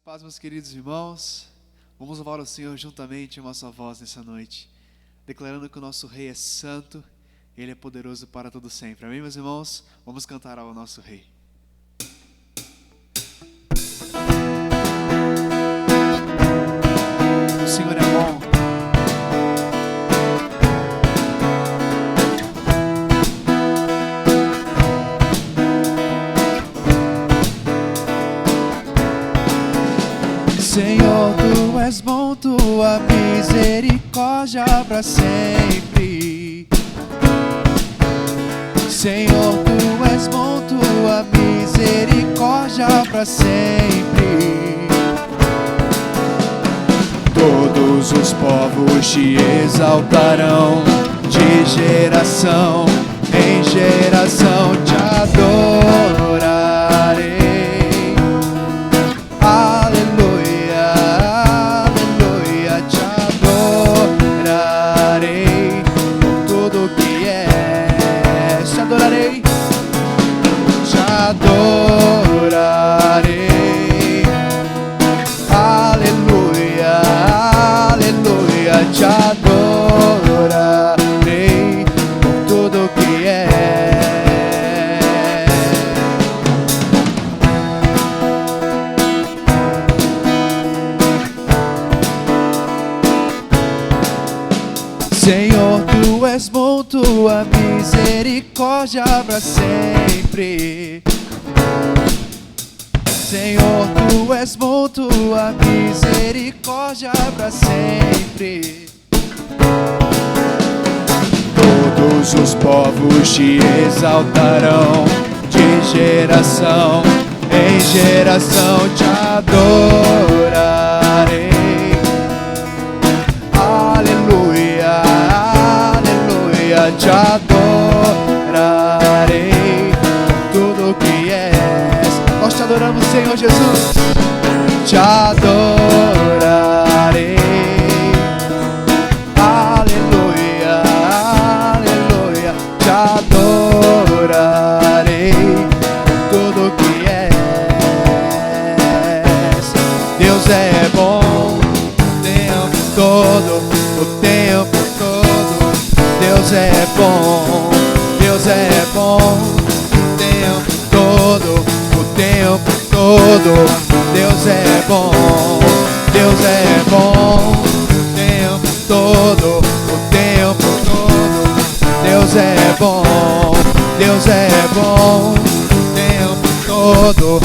Paz, meus queridos irmãos, vamos louvar o Senhor juntamente em uma só voz nessa noite, declarando que o nosso Rei é santo, Ele é poderoso para todo sempre. Amém, meus irmãos? Vamos cantar ao nosso Rei. O Senhor é bom. Senhor, Tu és bom, Tua misericórdia para sempre. Senhor, Tu és bom, Tua misericórdia para sempre. Todos os povos Te exaltarão, de geração em geração Te adorarei. Adorarei, aleluia, aleluia, te adorarei por tudo que é. Senhor, Tu és bom, Tua misericórdia para sempre. Senhor, Tu és bom, Tua misericórdia para sempre. Todos os povos Te exaltarão, de geração em geração Te adorarei. Aleluia, aleluia, Te adorarei por tudo que és. Nós Te adoramos, Senhor Jesus. Te adorarei. Aleluia, aleluia, Te adorarei por tudo que és. Deus é bom o tempo todo, o tempo todo. Deus é bom, Deus é bom o tempo todo. O tempo todo, Deus é bom, Deus é bom, o tempo todo, o tempo todo, Deus é bom, Deus é bom, o tempo todo, o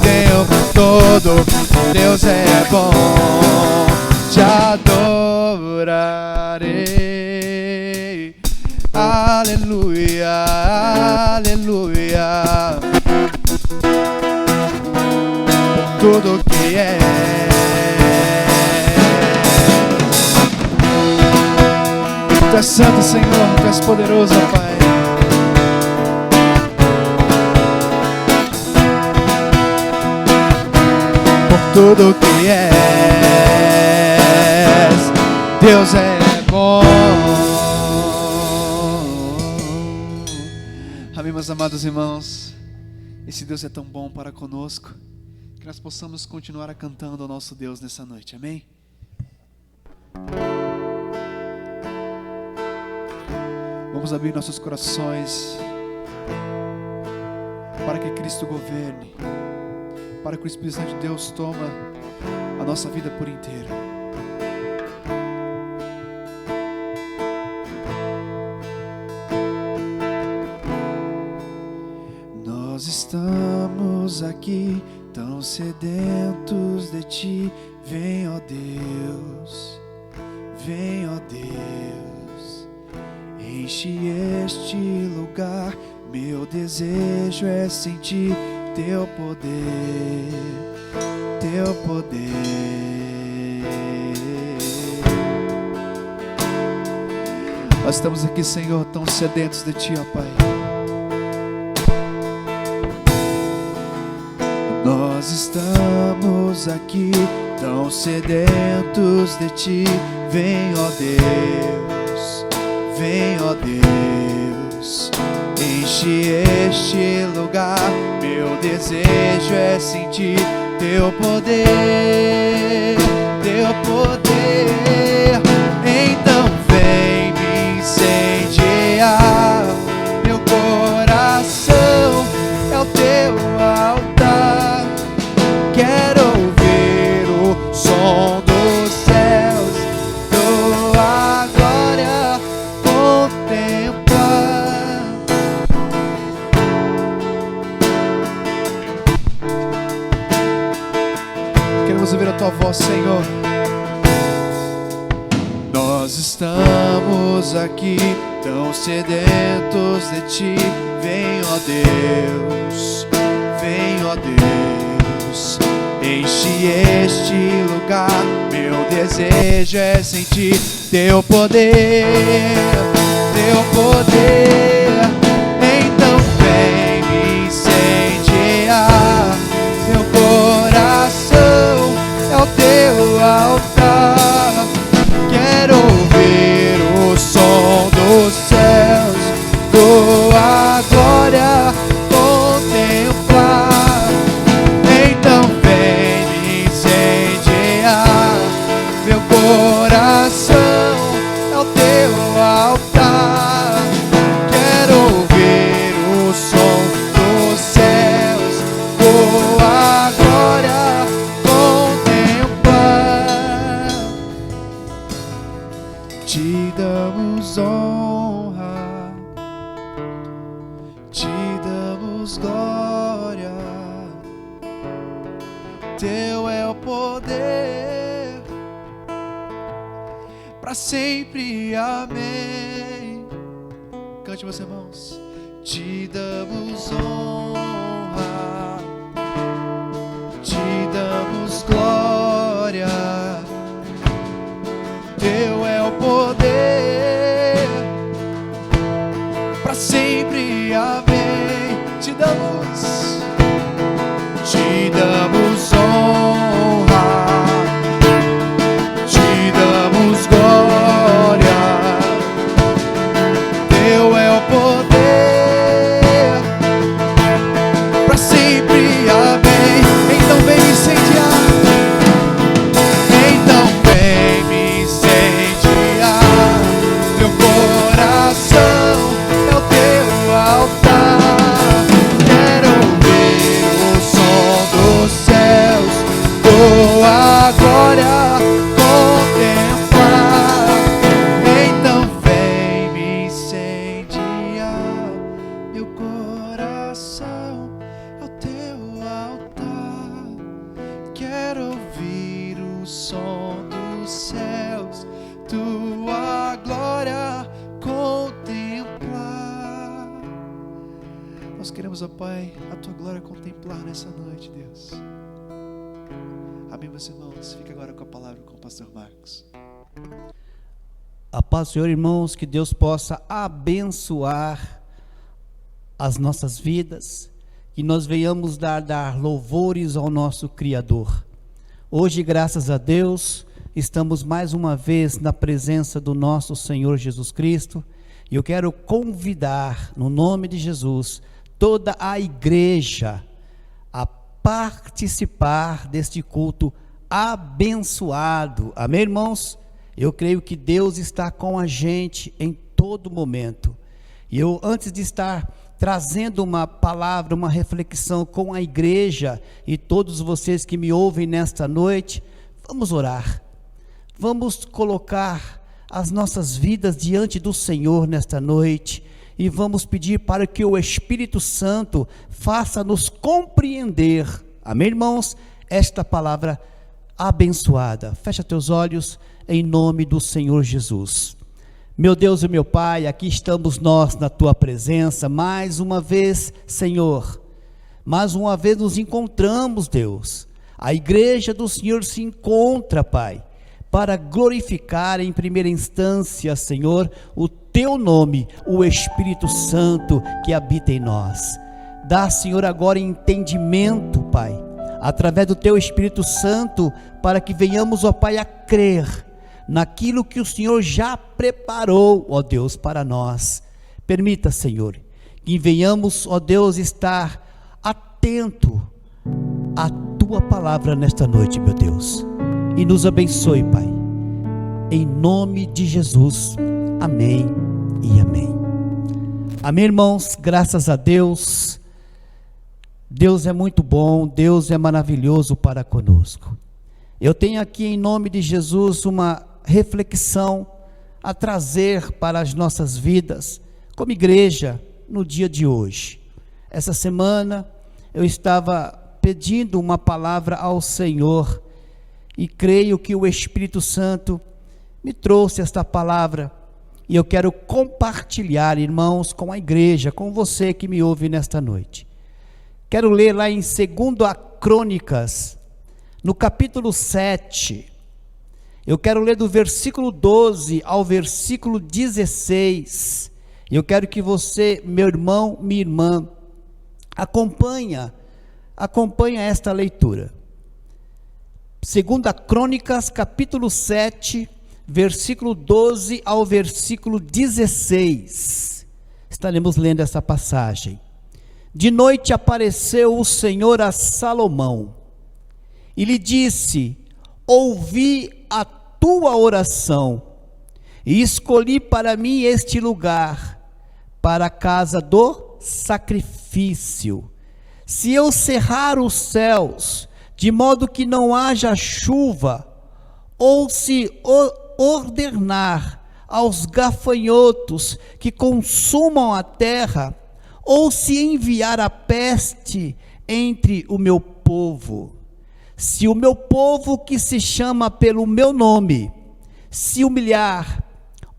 tempo todo, Deus é bom, Te adorarei, aleluia, aleluia. Tudo que é. Tu és santo, Senhor, Tu és poderoso, Pai. Por tudo que és, Deus é bom. Amém, meus amados irmãos. Esse Deus é tão bom para conosco, que nós possamos continuar cantando ao nosso Deus nessa noite, amém? Vamos abrir nossos corações para que Cristo governe, para que o Espírito Santo de Deus toma a nossa vida por inteiro. Nós estamos aqui tão sedentos de Ti, vem, ó Deus, vem, ó Deus, enche este lugar. Meu desejo é sentir Teu poder, Teu poder. Nós estamos aqui, Senhor, tão sedentos de Ti, ó Pai. Nós estamos aqui tão sedentos de Ti, vem, ó Deus, vem, ó Deus, enche este lugar. Meu desejo é sentir teu poder, teu poder. Então vem me incendiar, meu coração é o teu altar. Quero ouvir o som dos céus, tua glória contemplar. Queremos ouvir a tua voz, Senhor. Nós estamos aqui tão sedentos de ti. Vem, ó Deus, vem, ó Deus, enche este lugar. Meu desejo é sentir teu poder, teu poder. Então vem me incendiar, meu coração é o teu altar. Quero ouvir o som dos céus, tua glória contemplar. Então vem me incendiar, meu coração é o teu altar. Quero ouvir o som dos céus, tua glória contemplar. Te damos honra, te damos glória. Teu é o poder, para sempre, amém. Cante, meus irmãos. Te damos honra, te damos glória. Teu é o poder, para sempre, amém. Te damos honra, te damos glória. Teu é o poder, para sempre, amém. Então vem incendiar, então vem me incendiar. Meu coração é o teu altar. Quero ouvir o som dos céus, tua glória contemplar. Então vem me incendiar, meu coração é o teu altar. Quero ouvir o som dos céus, tua glória contemplar. Nós queremos, ó Pai, a tua glória contemplar nessa noite, Deus. Amém, meus irmãos. Fica agora com a palavra com o pastor Marcos. A paz do Senhor, irmãos, que Deus possa abençoar as nossas vidas, que nós venhamos dar louvores ao nosso Criador. Hoje, graças a Deus, estamos mais uma vez na presença do nosso Senhor Jesus Cristo, e eu quero convidar, no nome de Jesus, toda a igreja a participar deste culto abençoado. Amém, irmãos? Eu creio que Deus está com a gente em todo momento. E eu, antes de estar trazendo uma palavra, uma reflexão com a igreja e todos vocês que me ouvem nesta noite, vamos orar. Vamos colocar as nossas vidas diante do Senhor nesta noite e vamos pedir para que o Espírito Santo faça-nos compreender, amém, irmãos, esta palavra abençoada. Fecha teus olhos em nome do Senhor Jesus. Meu Deus e meu Pai, aqui estamos nós na tua presença, mais uma vez, Senhor, mais uma vez nos encontramos, Deus. A igreja do Senhor se encontra, Pai, para glorificar em primeira instância, Senhor, o teu nome, o Espírito Santo que habita em nós. Dá, Senhor, agora entendimento, Pai, através do teu Espírito Santo, para que venhamos, ó Pai, a crer naquilo que o Senhor já preparou, ó Deus, para nós. Permita, Senhor, que venhamos, ó Deus, estar atento à tua palavra nesta noite, meu Deus, e nos abençoe, Pai, em nome de Jesus, amém e amém. Amém, irmãos, graças a Deus. Deus é muito bom, Deus é maravilhoso para conosco. Eu tenho aqui em nome de Jesus uma reflexão a trazer para as nossas vidas, como igreja, no dia de hoje. Essa semana eu estava pedindo uma palavra ao Senhor e creio que o Espírito Santo me trouxe esta palavra e eu quero compartilhar, irmãos, com a igreja, com você que me ouve nesta noite. Quero ler lá em 2 Crônicas, no capítulo 7, eu quero ler do versículo 12 ao versículo 16, eu quero que você, meu irmão, minha irmã, acompanha esta leitura. 2 Crônicas, capítulo 7, versículo 12 ao versículo 16, estaremos lendo essa passagem. De noite apareceu o Senhor a Salomão, e lhe disse: ouvi a tua oração, e escolhi para mim este lugar, para a casa do sacrifício. Se eu cerrar os céus, de modo que não haja chuva, ou se ordenar aos gafanhotos que consumam a terra, ou se enviar a peste entre o meu povo, se o meu povo que se chama pelo meu nome se humilhar,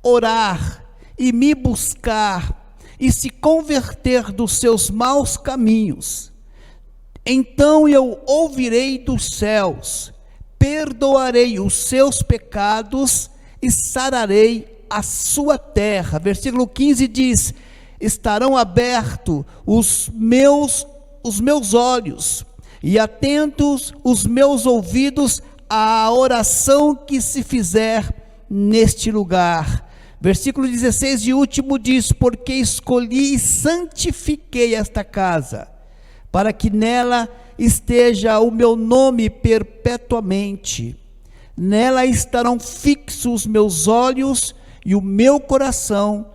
orar e me buscar e se converter dos seus maus caminhos, então eu ouvirei dos céus, perdoarei os seus pecados e sararei a sua terra. Versículo 15 diz: estarão abertos os meus olhos e atentos os meus ouvidos à oração que se fizer neste lugar. Versículo 16 e último diz: porque escolhi e santifiquei esta casa, para que nela esteja o meu nome perpetuamente. Nela estarão fixos os meus olhos e o meu coração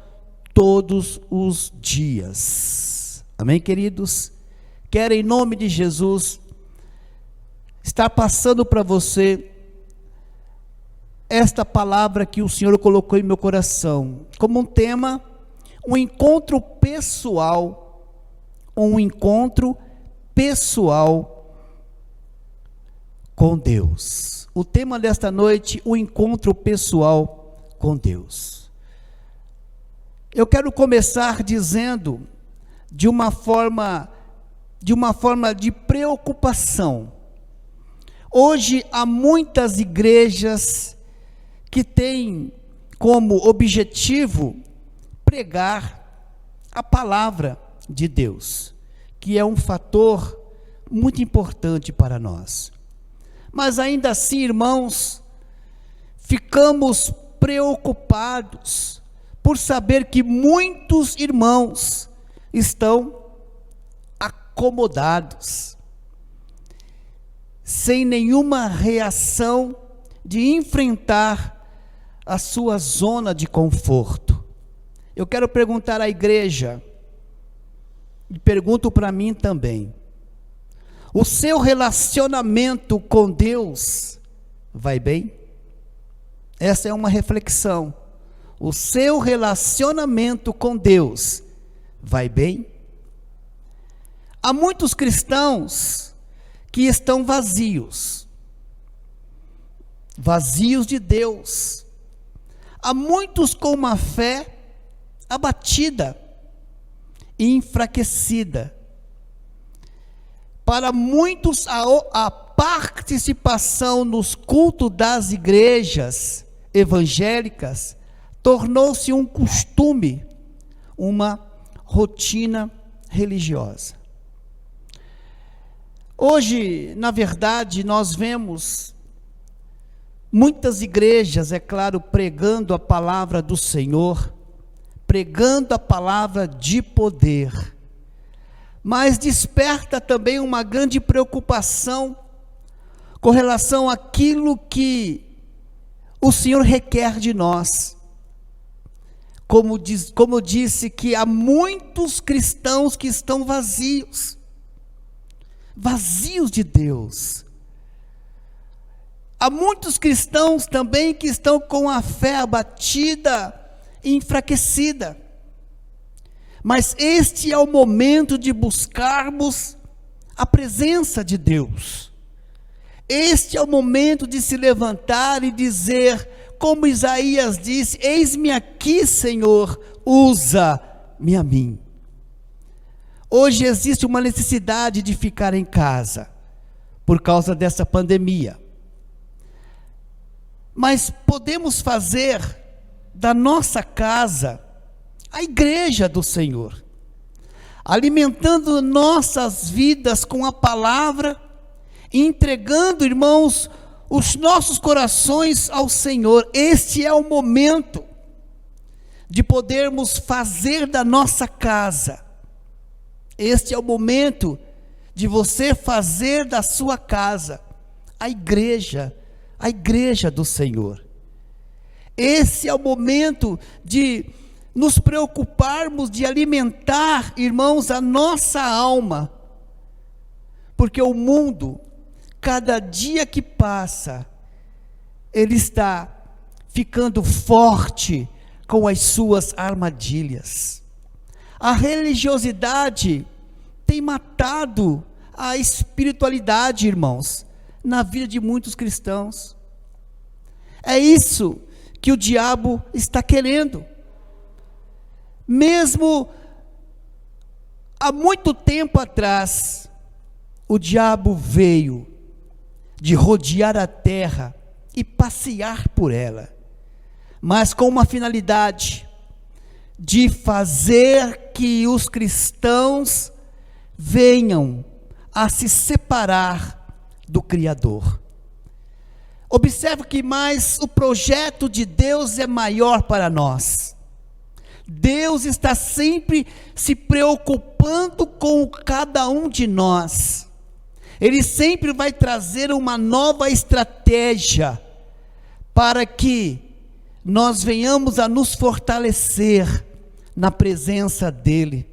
todos os dias. Amém, queridos? Quero, em nome de Jesus, estar passando para você esta palavra que o Senhor colocou em meu coração, como um tema, um encontro pessoal com Deus. O tema desta noite, o encontro pessoal com Deus. Eu quero começar dizendo de uma forma de preocupação. Hoje há muitas igrejas que têm como objetivo pregar a palavra de Deus, que é um fator muito importante para nós. Mas ainda assim, irmãos, ficamos preocupados por saber que muitos irmãos estão acomodados, sem nenhuma reação de enfrentar a sua zona de conforto. Eu quero perguntar à igreja, e pergunto para mim também: o seu relacionamento com Deus vai bem? Essa é uma reflexão. O seu relacionamento com Deus vai bem? Há muitos cristãos que estão vazios de Deus. Há muitos com uma fé abatida e enfraquecida. Para muitos, a participação nos cultos das igrejas evangélicas tornou-se um costume, uma rotina religiosa. Hoje, na verdade, nós vemos muitas igrejas, é claro, pregando a palavra do Senhor, pregando a palavra de poder, mas desperta também uma grande preocupação com relação àquilo que o Senhor requer de nós. Como eu disse, que há muitos cristãos que estão vazios de Deus. Há muitos cristãos também que estão com a fé abatida e enfraquecida. Mas este é o momento de buscarmos a presença de Deus. Este é o momento de se levantar e dizer, como Isaías disse: eis-me aqui, Senhor, usa-me a mim. Hoje existe uma necessidade de ficar em casa, por causa dessa pandemia. Mas podemos fazer da nossa casa a igreja do Senhor, alimentando nossas vidas com a palavra, e entregando, irmãos, os nossos corações ao Senhor. Este é o momento de podermos fazer da nossa casa. Este é o momento de você fazer da sua casa a igreja do Senhor. Esse é o momento de nos preocuparmos de alimentar, irmãos, a nossa alma, porque o mundo, cada dia que passa, ele está ficando forte com as suas armadilhas. A religiosidade tem matado a espiritualidade, irmãos, na vida de muitos cristãos. É isso que o diabo está querendo. Mesmo há muito tempo atrás, o diabo veio de rodear a terra e passear por ela, mas com uma finalidade de fazer que os cristãos venham a se separar do Criador. Observe que mais o projeto de Deus é maior para nós. Deus está sempre se preocupando com cada um de nós. Ele sempre vai trazer uma nova estratégia para que nós venhamos a nos fortalecer na presença dEle.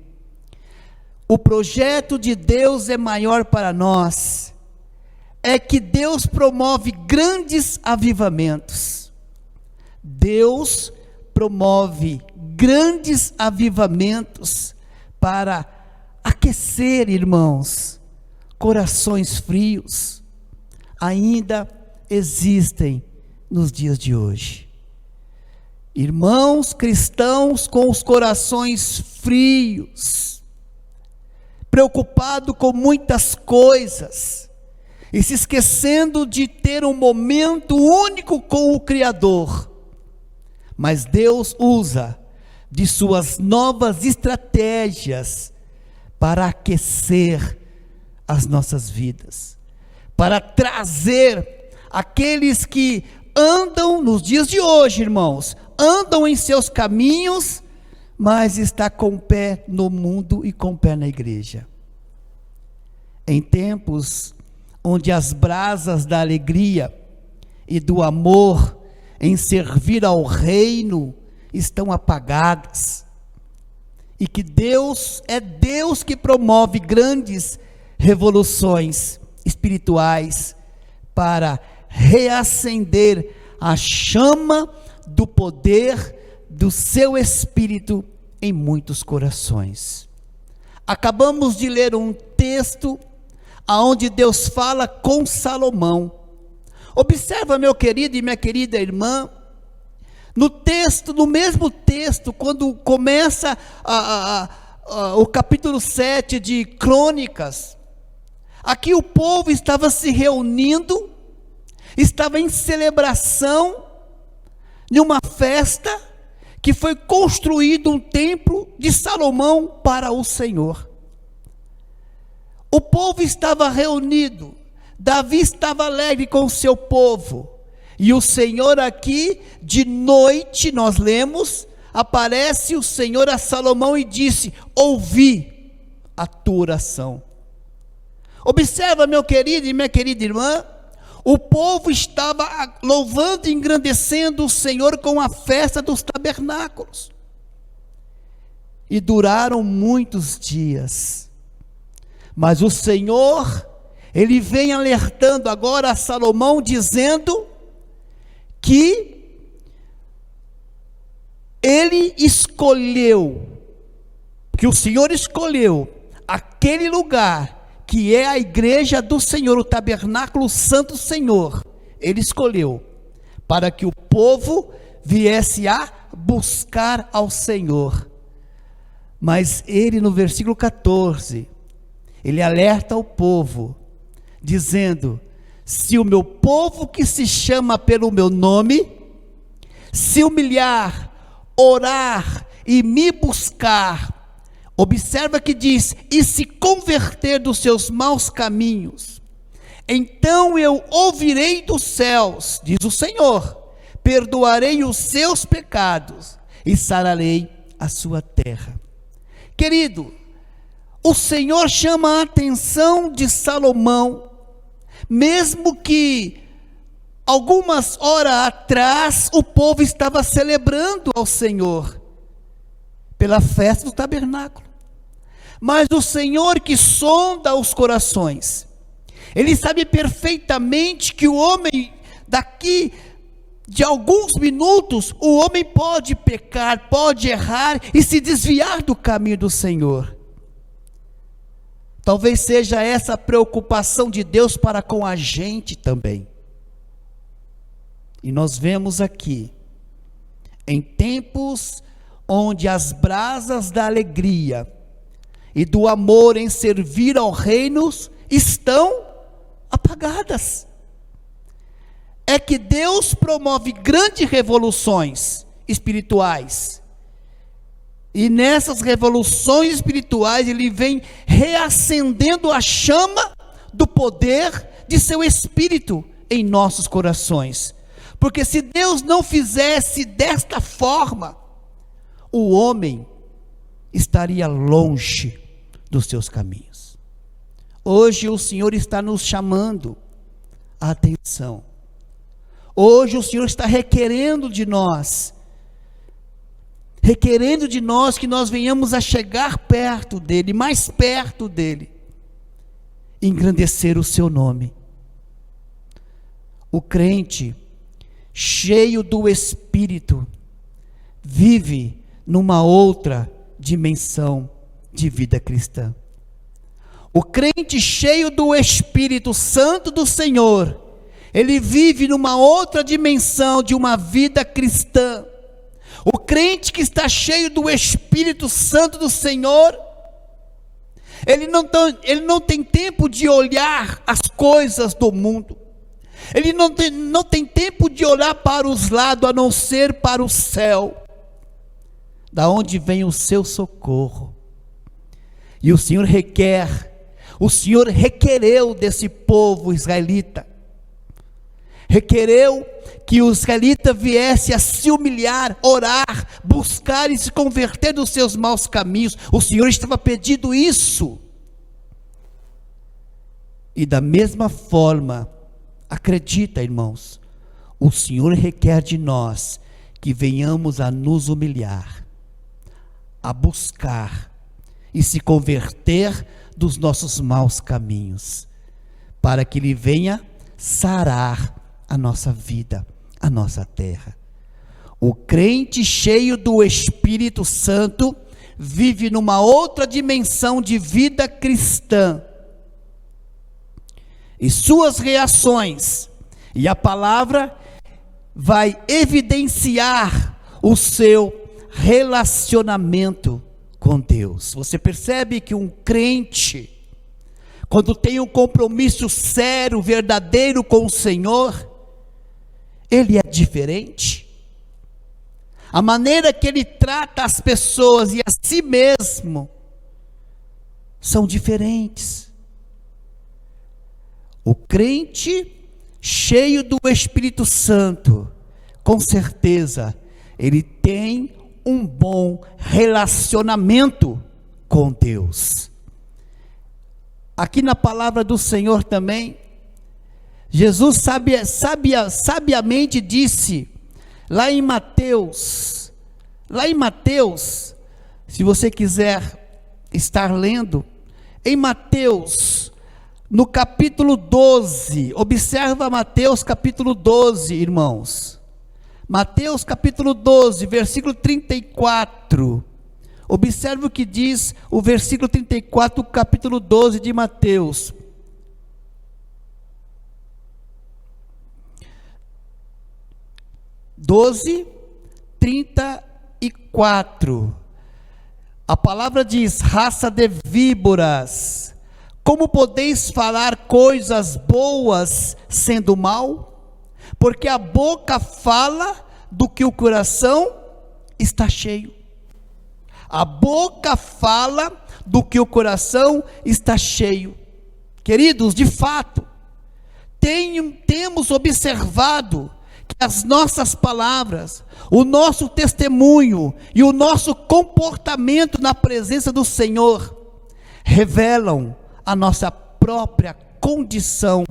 O projeto de Deus é maior para nós. É que Deus promove grandes avivamentos. Deus promove grandes avivamentos para aquecer, irmãos, corações frios. Ainda existem nos dias de hoje irmãos cristãos com os corações frios, preocupados com muitas coisas, e se esquecendo de ter um momento único com o Criador. Mas Deus usa de suas novas estratégias para aquecer as nossas vidas, para trazer aqueles que andam nos dias de hoje, irmãos, andam em seus caminhos, mas está com o pé no mundo e com o pé na igreja. Em tempos onde as brasas da alegria e do amor em servir ao reino estão apagadas, e que Deus é Deus que promove grandes revoluções espirituais para reacender a chama do poder do seu Espírito em muitos corações. Acabamos de ler um texto aonde Deus fala com Salomão. Observa, meu querido e minha querida irmã, no mesmo texto, quando começa o capítulo 7 de Crônicas, aqui o povo estava se reunindo, estava em celebração de uma festa, que foi construído um templo de Salomão para o Senhor. O povo estava reunido, Davi estava alegre com o seu povo, e o Senhor aqui, de noite, nós lemos, aparece o Senhor a Salomão e disse: ouvi a tua oração. Observa, meu querido e minha querida irmã, o povo estava louvando e engrandecendo o Senhor com a festa dos tabernáculos. E duraram muitos dias. Mas o Senhor, Ele vem alertando agora a Salomão, dizendo que Ele escolheu, que o Senhor escolheu aquele lugar que é a igreja do Senhor, o tabernáculo santo do Senhor. Ele escolheu para que o povo viesse a buscar ao Senhor. Mas ele, no versículo 14, ele alerta o povo, dizendo: se o meu povo que se chama pelo meu nome, se humilhar, orar e me buscar, observa que diz, e se converter dos seus maus caminhos, então eu ouvirei dos céus, diz o Senhor, perdoarei os seus pecados e sararei a sua terra. Querido, o Senhor chama a atenção de Salomão, mesmo que algumas horas atrás o povo estava celebrando ao Senhor pela festa do tabernáculo. Mas o Senhor que sonda os corações, Ele sabe perfeitamente que o homem, daqui de alguns minutos, o homem pode pecar, pode errar e se desviar do caminho do Senhor. Talvez seja essa a preocupação de Deus para com a gente também. E nós vemos aqui, em tempos onde as brasas da alegria e do amor em servir ao reino estão apagadas, é que Deus promove grandes revoluções espirituais, e nessas revoluções espirituais Ele vem reacendendo a chama do poder de seu Espírito em nossos corações, porque se Deus não fizesse desta forma, o homem estaria longe dos seus caminhos. Hoje o Senhor está nos chamando a atenção. Hoje o Senhor está requerendo de nós que nós venhamos a chegar perto dEle, mais perto dEle, engrandecer o seu nome. O crente, cheio do Espírito, vive numa outra dimensão de vida cristã. O crente cheio do Espírito Santo do Senhor, ele vive numa outra dimensão de uma vida cristã. O crente que está cheio do Espírito Santo do Senhor, ele não tem tempo de olhar as coisas do mundo, ele não tem tempo de olhar para os lados, a não ser para o céu, da onde vem o seu socorro. E o Senhor requereu desse povo israelita, requereu que o israelita viesse a se humilhar, orar, buscar e se converter dos seus maus caminhos. O Senhor estava pedindo isso. E da mesma forma, acredita, irmãos, o Senhor requer de nós que venhamos a nos humilhar, a buscar e se converter dos nossos maus caminhos, para que Ele venha sarar a nossa vida, a nossa terra. O crente cheio do Espírito Santo vive numa outra dimensão de vida cristã, e suas reações, e a palavra vai evidenciar o seu relacionamento com Deus. Você percebe que um crente, quando tem um compromisso sério, verdadeiro com o Senhor, ele é diferente. A maneira que ele trata as pessoas e a si mesmo são diferentes. O crente cheio do Espírito Santo, com certeza, ele tem um bom relacionamento com Deus. Aqui na palavra do Senhor também, Jesus sabiamente disse, lá em Mateus, se você quiser estar lendo, em Mateus, no capítulo 12, observa Mateus capítulo 12, irmãos. Mateus capítulo 12, versículo 34. Observe o que diz o versículo 34 do capítulo 12 de Mateus. Doze, 34. A palavra diz: raça de víboras, como podeis falar coisas boas sendo mal? Porque a boca fala do que o coração está cheio. A boca fala do que o coração está cheio. Queridos, de fato, temos observado que as nossas palavras, o nosso testemunho e o nosso comportamento na presença do Senhor revelam a nossa própria condição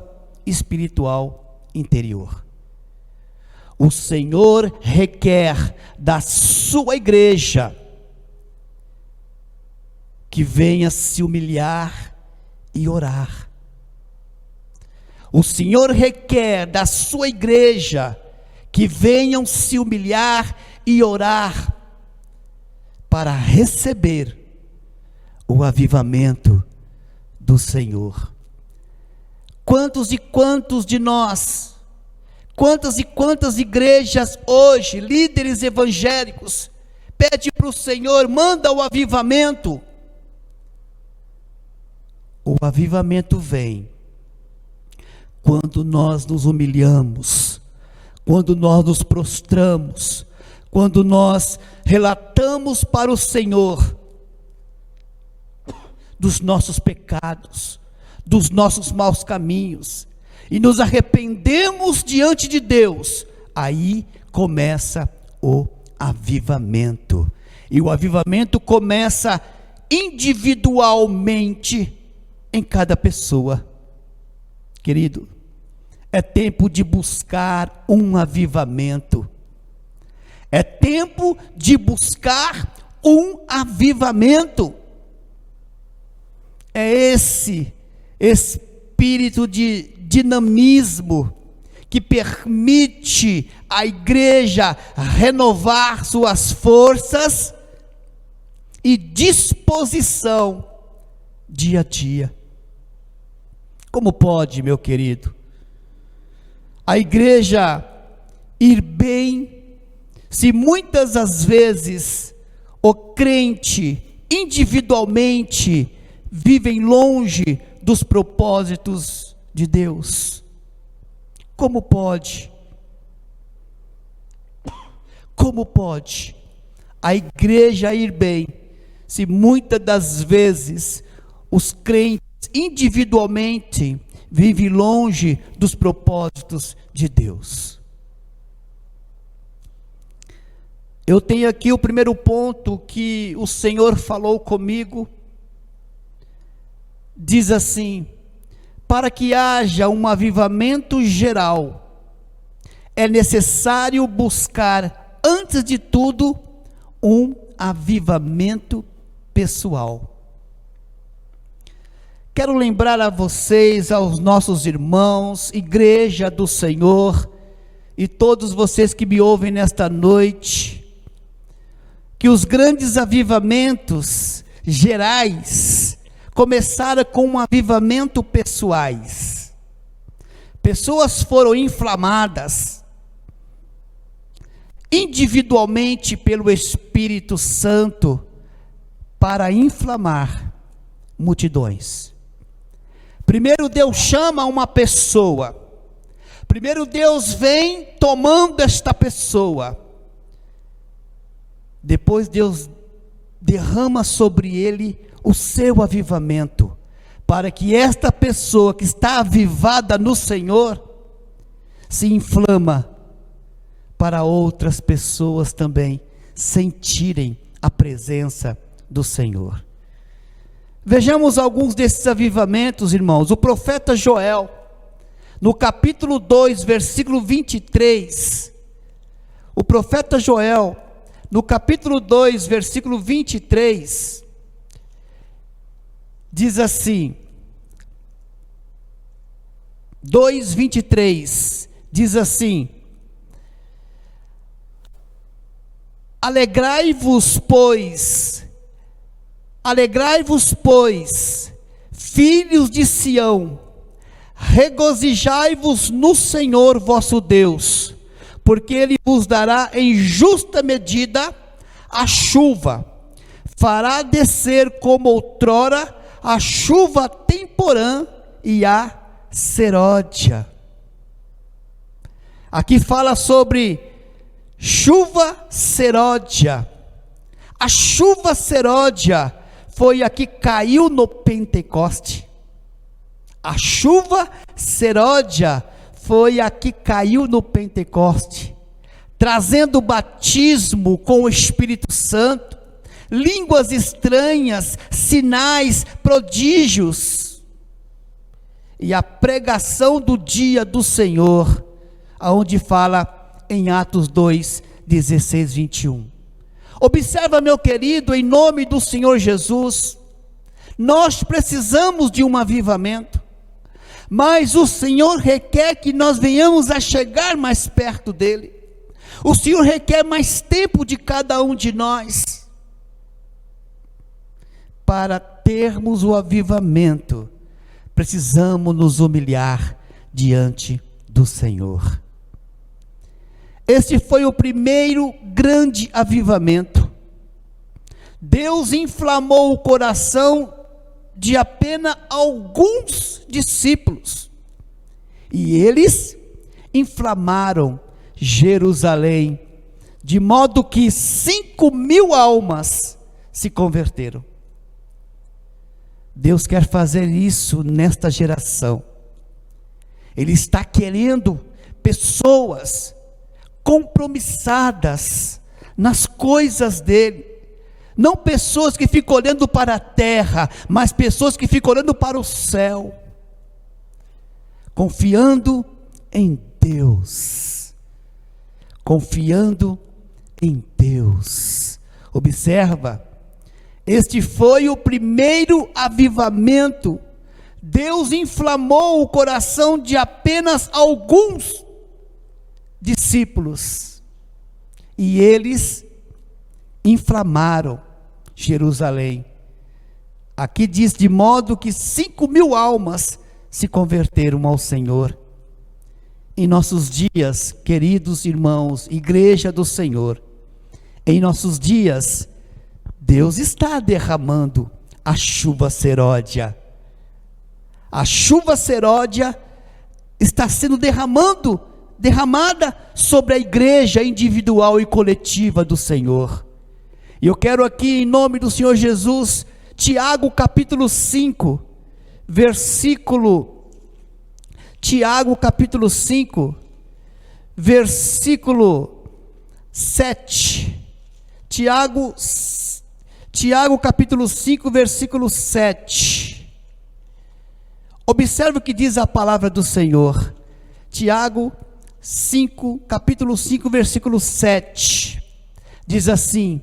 espiritual interior. O Senhor requer da sua igreja que venha se humilhar e orar. O Senhor requer da sua igreja que venham se humilhar e orar para receber o avivamento do Senhor. Quantos e quantos de nós, quantas e quantas igrejas hoje, líderes evangélicos, pede para o Senhor, manda o avivamento. O avivamento vem quando nós nos humilhamos, quando nós nos prostramos, quando nós relatamos para o Senhor dos nossos pecados, dos nossos maus caminhos, e nos arrependemos diante de Deus. Aí começa o avivamento, e o avivamento começa individualmente em cada pessoa. Querido, é tempo de buscar um avivamento, é tempo de buscar um avivamento. É esse espírito de dinamismo que permite a igreja renovar suas forças e disposição dia a dia. Como pode, meu querido, a igreja ir bem se muitas das vezes o crente individualmente vivem longe dos propósitos de Deus? Como pode? Como pode a igreja ir bem se muitas das vezes os crentes individualmente vivem longe dos propósitos de Deus? Eu tenho aqui o primeiro ponto que o Senhor falou comigo. Diz assim: para que haja um avivamento geral, é necessário buscar, antes de tudo, um avivamento pessoal. Quero lembrar a vocês, aos nossos irmãos, igreja do Senhor, e todos vocês que me ouvem nesta noite, que os grandes avivamentos gerais começaram com um avivamento pessoais. Pessoas foram inflamadas individualmente pelo Espírito Santo para inflamar multidões. Primeiro Deus chama uma pessoa, primeiro Deus vem tomando esta pessoa, depois Deus derrama sobre ele o seu avivamento, para que esta pessoa que está avivada no Senhor se inflama para outras pessoas também sentirem a presença do Senhor. Vejamos alguns desses avivamentos, irmãos. O profeta Joel, no capítulo 2, versículo 23, o profeta Joel, no capítulo 2, versículo 23, diz assim, 2:23, diz assim: alegrai-vos, pois, filhos de Sião, regozijai-vos no Senhor vosso Deus, porque Ele vos dará em justa medida a chuva, fará descer como outrora a chuva temporã e a seródia. Aqui fala sobre chuva seródia. A chuva seródia foi a que caiu no Pentecoste. A chuva seródia foi a que caiu no Pentecoste, trazendo batismo com o Espírito Santo, línguas estranhas, sinais, prodígios, e a pregação do dia do Senhor, aonde fala em Atos 2, 16, 21. Observa, meu querido, em nome do Senhor Jesus, nós precisamos de um avivamento, mas o Senhor requer que nós venhamos a chegar mais perto dEle. O Senhor requer mais tempo de cada um de nós, para termos o avivamento, precisamos nos humilhar diante do Senhor. Este foi o primeiro grande avivamento. Deus inflamou o coração de apenas alguns discípulos, e eles inflamaram Jerusalém, de modo que 5.000 almas se converteram. Deus quer fazer isso nesta geração. Ele está querendo pessoas compromissadas nas coisas dele, não pessoas que ficam olhando para a terra, mas pessoas que ficam olhando para o céu, confiando em Deus, confiando em Deus. Observa, este foi o primeiro avivamento. Deus inflamou o coração de apenas alguns discípulos, e eles inflamaram Jerusalém. Aqui diz, de modo que 5.000 almas se converteram ao Senhor. Em nossos dias, queridos irmãos, igreja do Senhor, em nossos dias, Deus está derramando a chuva seródia. A chuva seródia está sendo derramada sobre a igreja individual e coletiva do Senhor. E eu quero aqui, em nome do Senhor Jesus, Tiago capítulo 5, Tiago capítulo 5, versículo 7. Tiago capítulo 5, versículo 7. Observe o que diz a palavra do Senhor. Tiago 5, capítulo 5, versículo 7. Diz assim: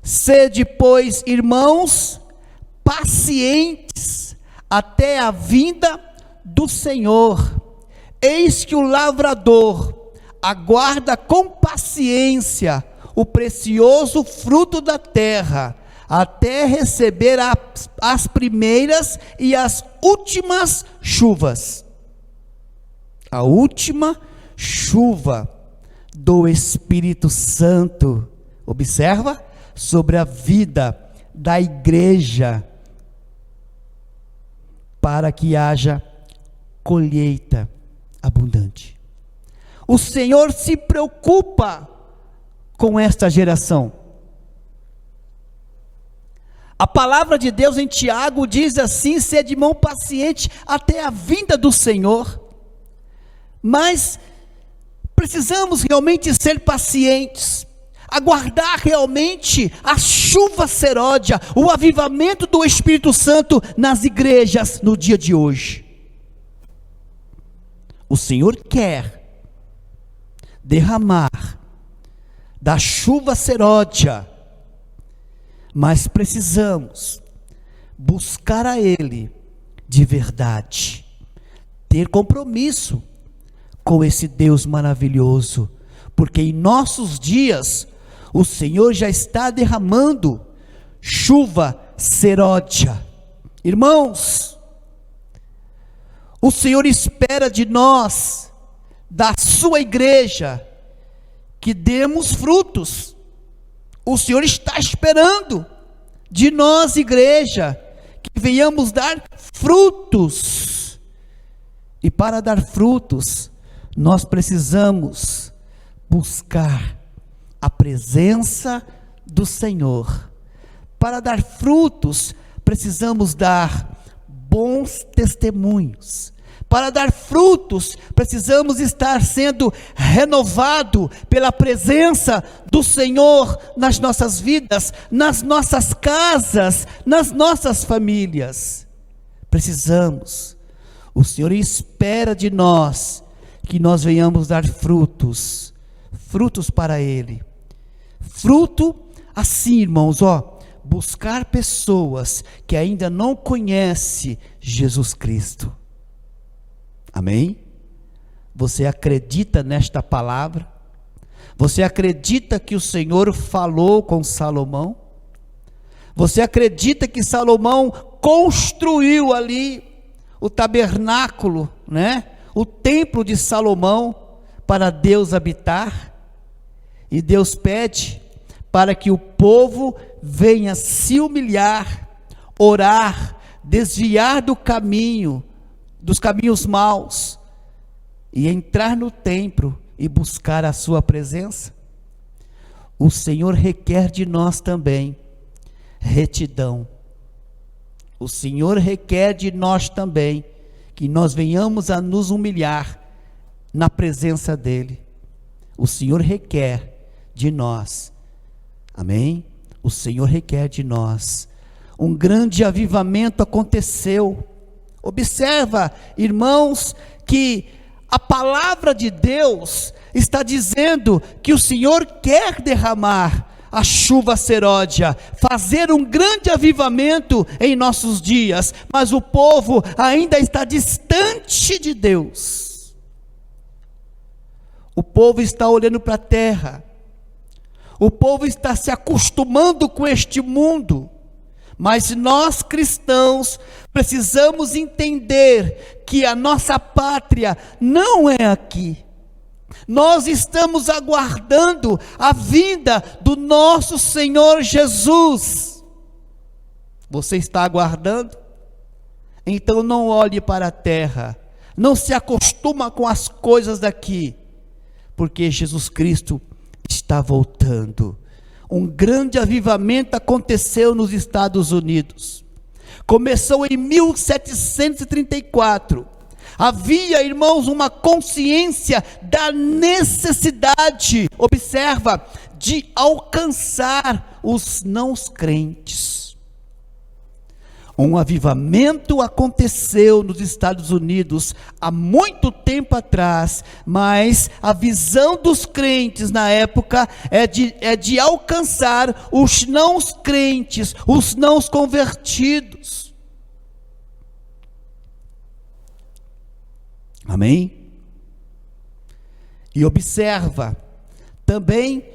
sede, pois, irmãos, pacientes até a vinda do Senhor. Eis que o lavrador aguarda com paciência o precioso fruto da terra, até receber as primeiras e as últimas chuvas. A última chuva do Espírito Santo, observa, sobre a vida da igreja, para que haja colheita abundante. O Senhor se preocupa com esta geração. A palavra de Deus em Tiago diz assim: sede irmão paciente até a vinda do Senhor. Mas precisamos realmente ser pacientes, aguardar realmente a chuva seródia, o avivamento do Espírito Santo nas igrejas no dia de hoje. O Senhor quer derramar da chuva seródia, mas precisamos buscar a Ele de verdade, ter compromisso com esse Deus maravilhoso, porque em nossos dias o Senhor já está derramando chuva seródia. Irmãos, o Senhor espera de nós, da sua igreja, que demos frutos. O Senhor está esperando de nós, igreja, que venhamos dar frutos. E para dar frutos, nós precisamos buscar a presença do Senhor. Para dar frutos, precisamos dar bons testemunhos. Para dar frutos, precisamos estar sendo renovado pela presença do Senhor nas nossas vidas, nas nossas casas, nas nossas famílias. Precisamos. O Senhor espera de nós que nós venhamos dar frutos, frutos para Ele. Fruto assim, irmãos, buscar pessoas que ainda não conhecem Jesus Cristo. Amém? Você acredita nesta palavra? Você acredita que o Senhor falou com Salomão? Você acredita que Salomão construiu ali o tabernáculo, né? O templo de Salomão para Deus habitar? E Deus pede para que o povo venha se humilhar, orar, desviar do caminho, dos caminhos maus, e entrar no templo e buscar a sua presença. O Senhor requer de nós também retidão. O Senhor requer de nós também que nós venhamos a nos humilhar na presença dEle. O Senhor requer de nós, amém? O Senhor requer de nós. Um grande avivamento aconteceu. Observa, irmãos, que a palavra de Deus está dizendo que o Senhor quer derramar a chuva seródia, fazer um grande avivamento em nossos dias, mas o povo ainda está distante de Deus. O povo está olhando para a terra, o povo está se acostumando com este mundo, mas nós cristãos precisamos entender que a nossa pátria não é aqui. Nós estamos aguardando a vinda do nosso Senhor Jesus. Você está aguardando? Então não olhe para a terra, não se acostuma com as coisas daqui, porque Jesus Cristo está voltando. Um grande avivamento aconteceu nos Estados Unidos. Começou em 1734. Havia, irmãos, uma consciência da necessidade, observa, de alcançar os não crentes. Um avivamento aconteceu nos Estados Unidos há muito tempo atrás, mas a visão dos crentes na época é de alcançar os não crentes, os não convertidos. Amém? E observa, também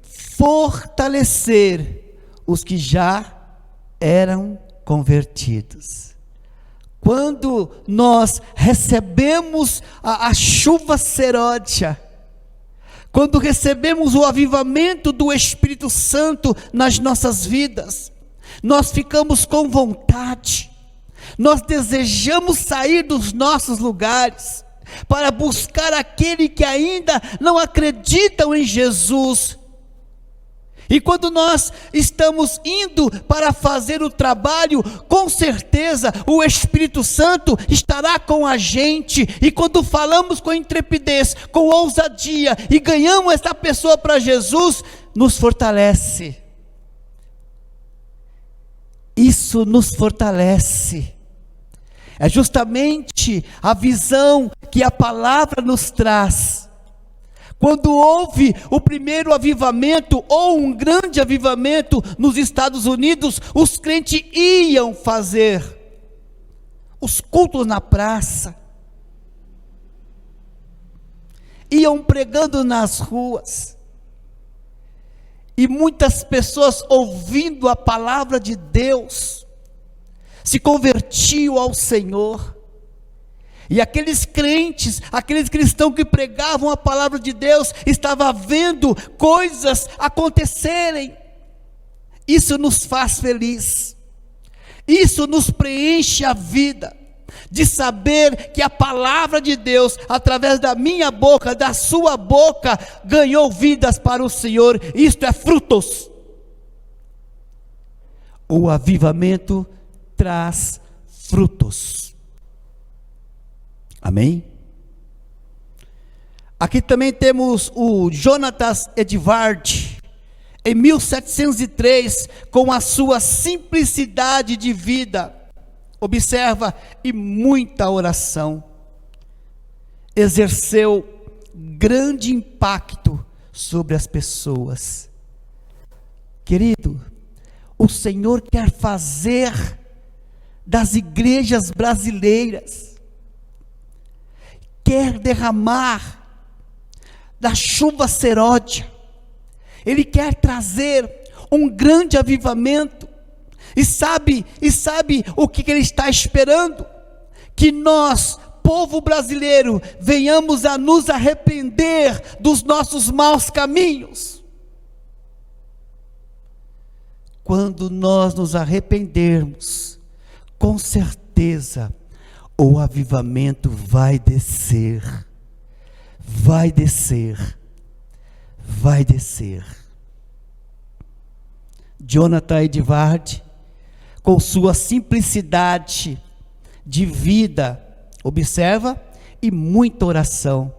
fortalecer os que já eram convertidos. Quando nós recebemos a chuva seródia, quando recebemos o avivamento do Espírito Santo nas nossas vidas, nós ficamos com vontade, nós desejamos sair dos nossos lugares, para buscar aquele que ainda não acreditam em Jesus. E quando nós estamos indo para fazer o trabalho, com certeza o Espírito Santo estará com a gente, e quando falamos com intrepidez, com ousadia, e ganhamos essa pessoa para Jesus, nos fortalece. Isso nos fortalece. É justamente a visão que a palavra nos traz. Quando houve o primeiro avivamento, ou um grande avivamento nos Estados Unidos, os crentes iam fazer os cultos na praça, iam pregando nas ruas, e muitas pessoas ouvindo a palavra de Deus, se convertiam ao Senhor. E aqueles crentes, aqueles cristãos que pregavam a palavra de Deus, estavam vendo coisas acontecerem. Isso nos faz feliz, isso nos preenche a vida, de saber que a palavra de Deus, através da minha boca, da sua boca, ganhou vidas para o Senhor. Isto é frutos. O avivamento traz frutos. Amém? Aqui também temos o Jonatas Edvard, em 1703, com a sua simplicidade de vida, observa, e muita oração, exerceu grande impacto sobre as pessoas. Querido, o Senhor quer fazer das igrejas brasileiras, quer derramar da chuva seródia, Ele quer trazer um grande avivamento, e sabe o que Ele está esperando? Que nós, povo brasileiro, venhamos a nos arrepender dos nossos maus caminhos. Quando nós nos arrependermos, com certeza, o avivamento vai descer, vai descer, vai descer. Jonathan Edvard, com sua simplicidade de vida, observa, e muita oração,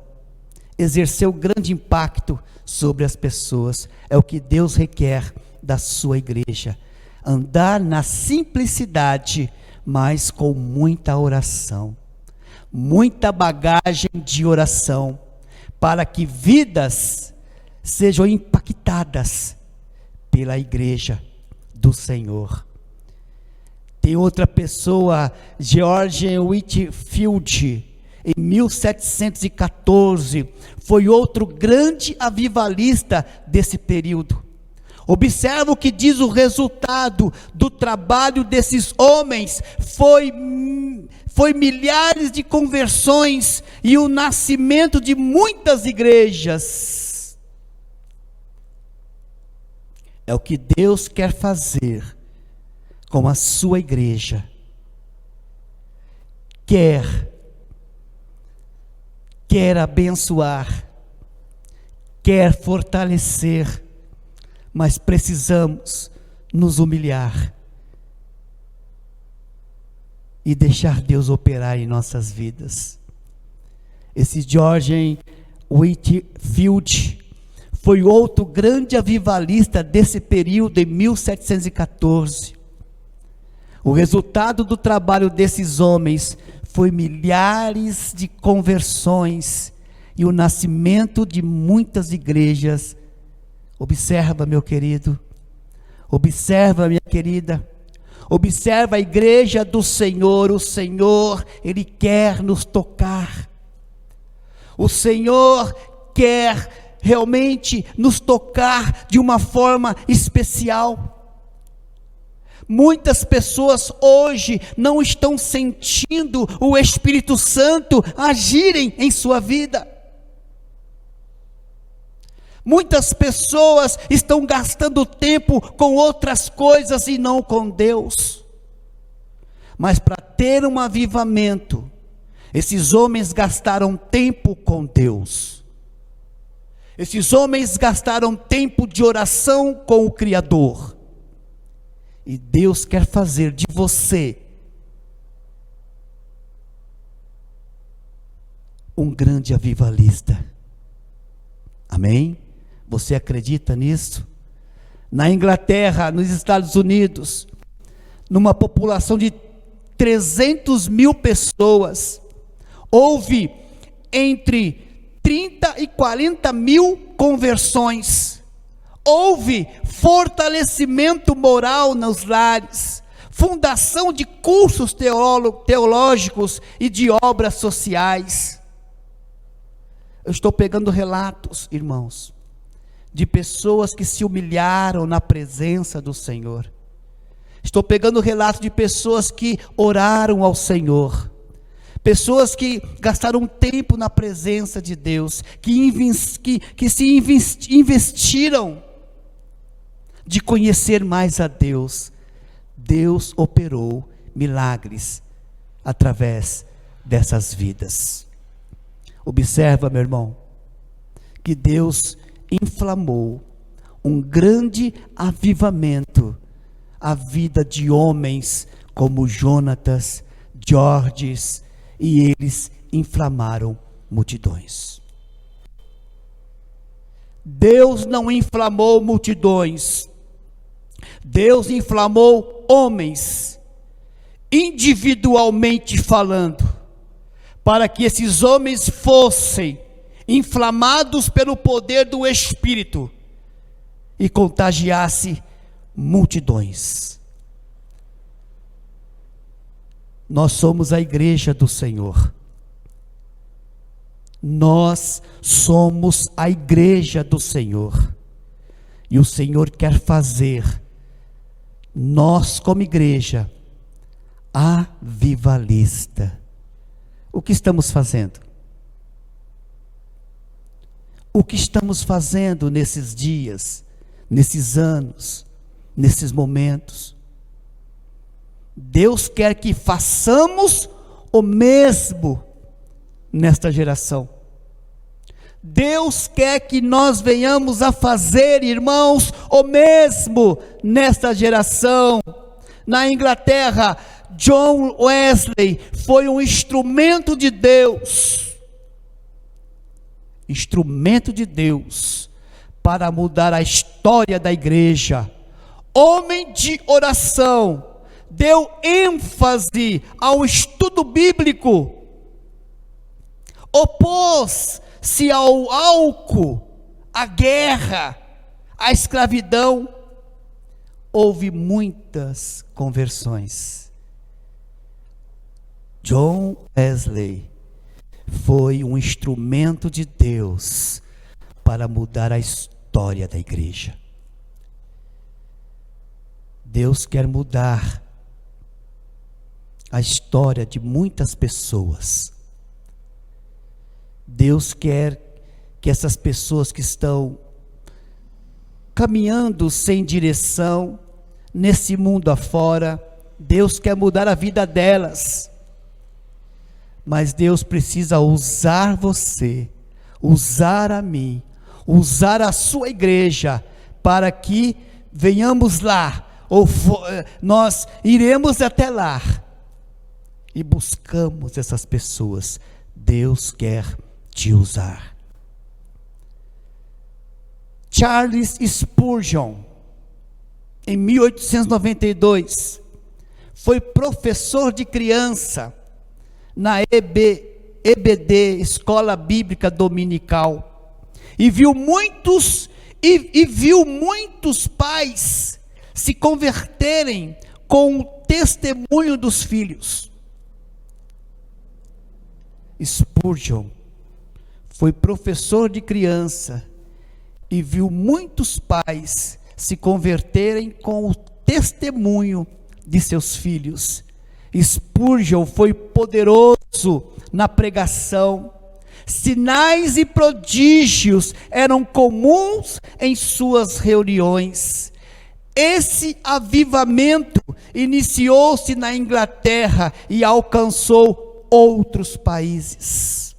exerceu grande impacto sobre as pessoas. É o que Deus requer da sua igreja, andar na simplicidade, mas com muita oração, muita bagagem de oração, para que vidas sejam impactadas pela igreja do Senhor. Tem outra pessoa, George Whitefield, em 1714, foi outro grande avivalista desse período. Observa o que diz o resultado do trabalho desses homens, foi milhares de conversões e o nascimento de muitas igrejas. É o que Deus quer fazer com a sua igreja. Quer abençoar, quer fortalecer, mas precisamos nos humilhar e deixar Deus operar em nossas vidas. Esse George Whitefield foi outro grande avivalista desse período, em 1714. O resultado do trabalho desses homens foi milhares de conversões e o nascimento de muitas igrejas. Observa, meu querido, observa, minha querida, observa a igreja do Senhor. O Senhor, Ele quer nos tocar, o Senhor quer realmente nos tocar de uma forma especial. Muitas pessoas hoje não estão sentindo o Espírito Santo agirem em sua vida. Muitas pessoas estão gastando tempo com outras coisas e não com Deus. Mas para ter um avivamento, esses homens gastaram tempo com Deus. Esses homens gastaram tempo de oração com o Criador. E Deus quer fazer de você um grande avivalista. Amém? Você acredita nisso? Na Inglaterra, nos Estados Unidos, numa população de 300 mil pessoas. Houve entre 30 e 40 mil conversões. Houve fortalecimento moral nos lares, fundação de cursos teológicos e de obras sociais. Eu estou pegando relatos, irmãos, de pessoas que se humilharam na presença do Senhor. Estou pegando relatos de pessoas que oraram ao Senhor. Pessoas que gastaram tempo na presença de Deus, que se investiram de conhecer mais a Deus. Deus operou milagres através dessas vidas. Observa, meu irmão, que Deus inflamou um grande avivamento a vida de homens como Jonatas, Georges, e eles inflamaram multidões. Deus não inflamou multidões, Deus inflamou homens, individualmente falando, para que esses homens fossem inflamados pelo poder do Espírito e contagiasse multidões. Nós somos a igreja do Senhor. Nós somos a igreja do Senhor. E o Senhor quer fazer, nós como igreja, avivalista. O que estamos fazendo? O que estamos fazendo nesses dias, nesses anos, nesses momentos? Deus quer que façamos o mesmo nesta geração. Deus quer que nós venhamos a fazer, irmãos, o mesmo nesta geração. Na Inglaterra, John Wesley foi um instrumento de Deus. Instrumento de Deus para mudar a história da igreja. Homem de oração, deu ênfase ao estudo bíblico, opôs-se ao álcool, à guerra, à escravidão. Houve muitas conversões. John Wesley foi um instrumento de Deus para mudar a história da igreja. Deus quer mudar a história de muitas pessoas. Deus quer que essas pessoas que estão caminhando sem direção nesse mundo afora, Deus quer mudar a vida delas. Mas Deus precisa usar você, usar a mim, usar a sua igreja, para que venhamos lá, ou nós iremos até lá, e buscamos essas pessoas. Deus quer te usar. Charles Spurgeon, em 1892, foi professor de criança na EBD, Escola Bíblica Dominical, e viu muitos pais se converterem com o testemunho dos filhos. Spurgeon foi professor de criança e viu muitos pais se converterem com o testemunho de seus filhos. Spurgeon foi poderoso na pregação. Sinais e prodígios eram comuns em suas reuniões. Esse avivamento iniciou-se na Inglaterra e alcançou outros países.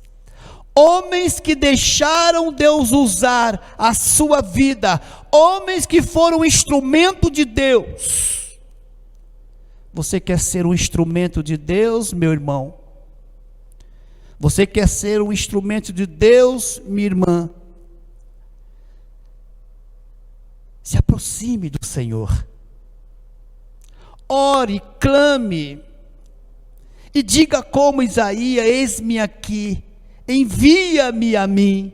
Homens que deixaram Deus usar a sua vida, homens que foram instrumento de Deus. Você quer ser um instrumento de Deus, meu irmão? Você quer ser um instrumento de Deus, minha irmã? Se aproxime do Senhor. Ore, clame. e diga como Isaías: eis-me aqui, envia-me a mim.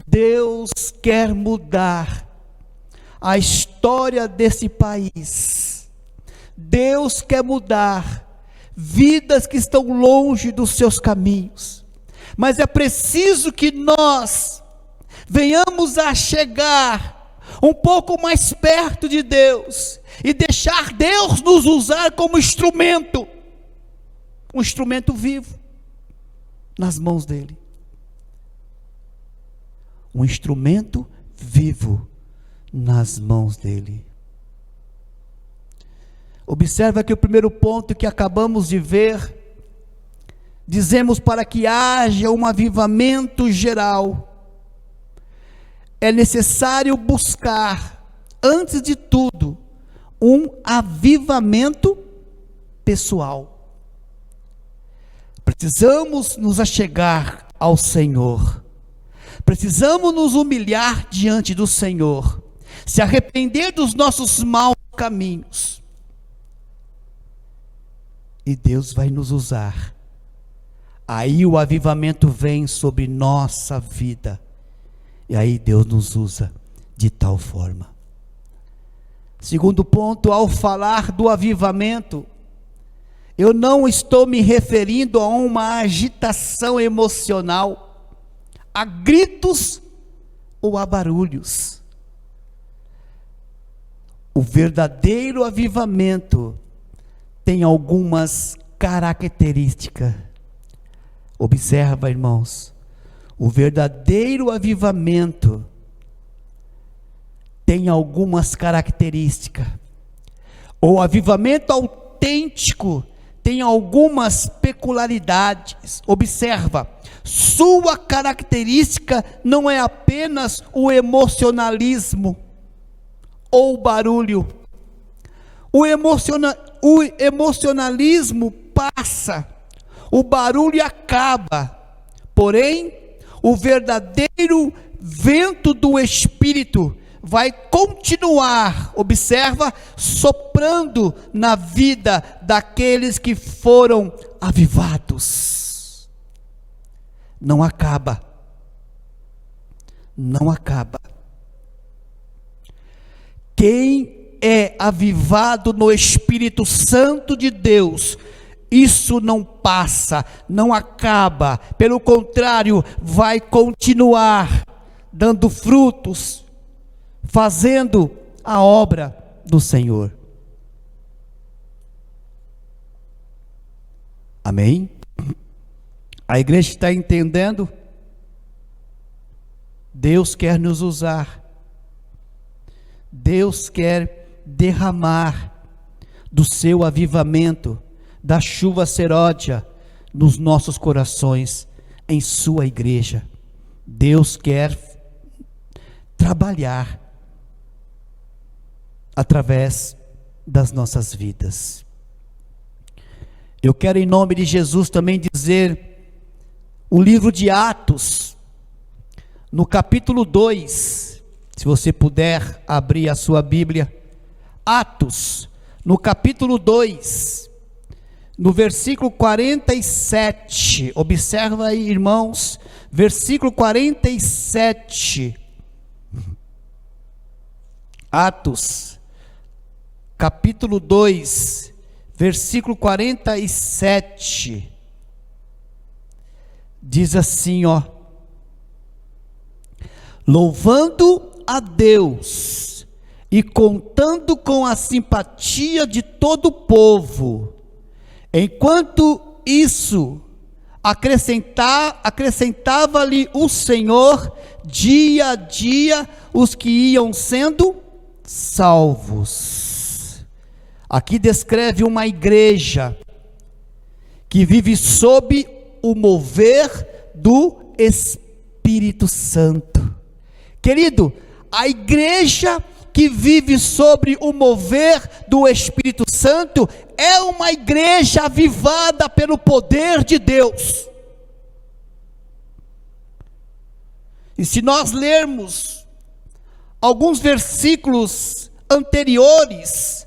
Deus quer mudar a história desse país. Deus quer mudar vidas que estão longe dos seus caminhos. Mas é preciso que nós venhamos a chegar um pouco mais perto de Deus e deixar Deus nos usar como instrumento, um instrumento vivo nas mãos dele. Um instrumento vivo nas mãos dele. Observa que o primeiro ponto que acabamos de ver, dizemos para que haja um avivamento geral, é necessário buscar, antes de tudo, um avivamento pessoal. Precisamos nos achegar ao Senhor. Precisamos nos humilhar diante do Senhor, se arrepender dos nossos maus caminhos, e Deus vai nos usar. Aí o avivamento vem sobre nossa vida, e aí Deus nos usa de tal forma. Segundo ponto, ao falar do avivamento, eu não estou me referindo a uma agitação emocional, a gritos ou a barulhos. O verdadeiro avivamento tem algumas características. Observa, irmãos, o verdadeiro avivamento tem algumas características. O avivamento autêntico tem algumas peculiaridades. Observa, sua característica não é apenas o emocionalismo ou o barulho. O emocionalismo passa, o barulho acaba, porém, o verdadeiro vento do Espírito vai continuar, observa, soprando na vida daqueles que foram avivados. Não acaba. Não acaba. Quem é avivado no Espírito Santo de Deus, isso não passa, não acaba, pelo contrário, vai continuar dando frutos, fazendo a obra do Senhor. Amém? A igreja está entendendo? Deus quer nos usar. Deus quer derramar do seu avivamento, da chuva seródia nos nossos corações, em sua igreja. Deus quer trabalhar através das nossas vidas. Eu quero, em nome de Jesus, também dizer, o livro de Atos, no capítulo 2, se você puder abrir a sua Bíblia, Atos, no capítulo 2, no versículo 47, observa aí, irmãos, versículo 47, Atos, capítulo 2, versículo 47, diz assim, ó: louvando a Deus e contando com a simpatia de todo o povo, enquanto isso acrescentava-lhe o Senhor dia a dia os que iam sendo salvos. Aqui descreve uma igreja que vive sob o mover do Espírito Santo. Querido, a igreja que vive sobre o mover do Espírito Santo é uma igreja avivada pelo poder de Deus. E se nós lermos alguns versículos anteriores,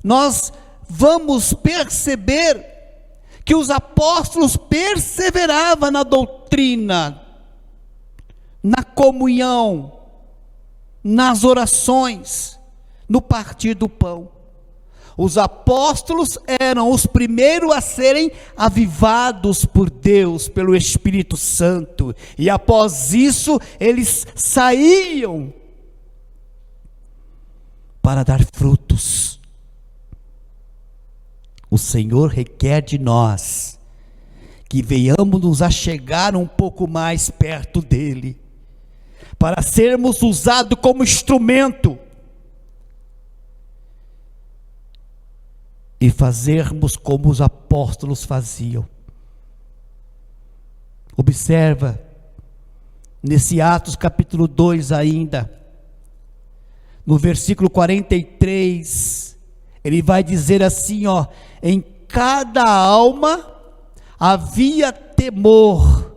nós vamos perceber que os apóstolos perseveravam na doutrina, na comunhão, nas orações, no partir do pão. Os apóstolos eram os primeiros a serem avivados por Deus, pelo Espírito Santo, e após isso eles saíam para dar frutos. O Senhor requer de nós que venhamos nos achegar um pouco mais perto dEle, para sermos usados como instrumento e fazermos como os apóstolos faziam. Observa, nesse Atos capítulo 2 ainda, no versículo 43, ele vai dizer assim, ó: em cada alma havia temor,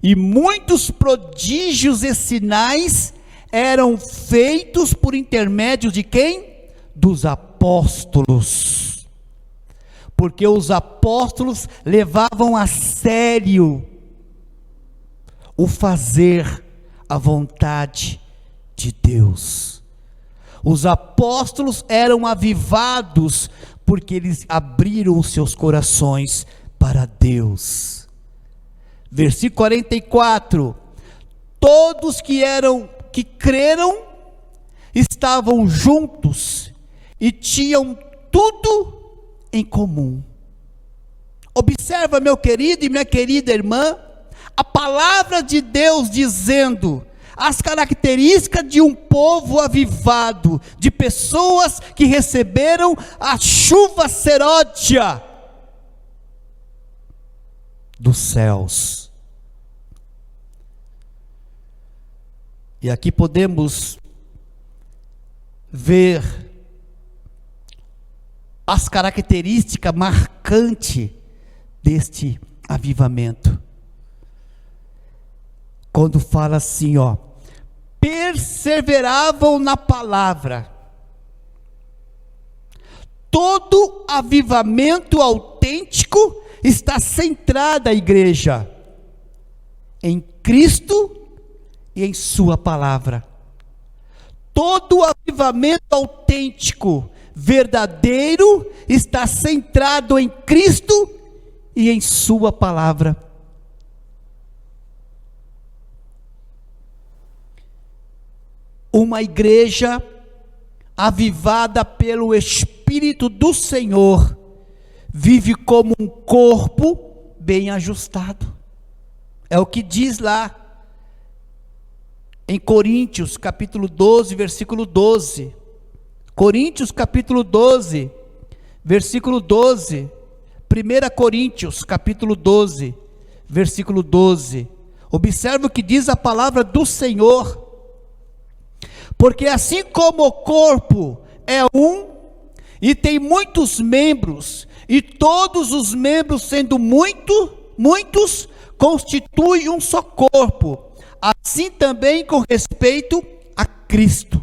e muitos prodígios e sinais eram feitos por intermédio de quem? Dos apóstolos. Porque os apóstolos levavam a sério o fazer a vontade de Deus. Os apóstolos eram avivados porque eles abriram os seus corações para Deus. Versículo 44: todos que creram estavam juntos e tinham tudo em comum. Observa, meu querido e minha querida irmã, a palavra de Deus dizendo as características de um povo avivado, de pessoas que receberam a chuva seródia dos céus. E aqui podemos ver as características marcantes deste avivamento. Quando fala assim, ó: perseveravam na palavra. Todo avivamento autêntico está centrado, a igreja, em Cristo e em sua palavra. Todo avivamento autêntico, verdadeiro, está centrado em Cristo e em sua palavra. Uma igreja avivada pelo Espírito do Senhor vive como um corpo bem ajustado. É o que diz lá em Coríntios capítulo 12, versículo 12. Coríntios capítulo 12, versículo 12. 1 Coríntios capítulo 12, versículo 12. Observe o que diz a palavra do Senhor. Porque assim como o corpo é um e tem muitos membros, e todos os membros sendo muitos, constituem um só corpo, assim também com respeito a Cristo.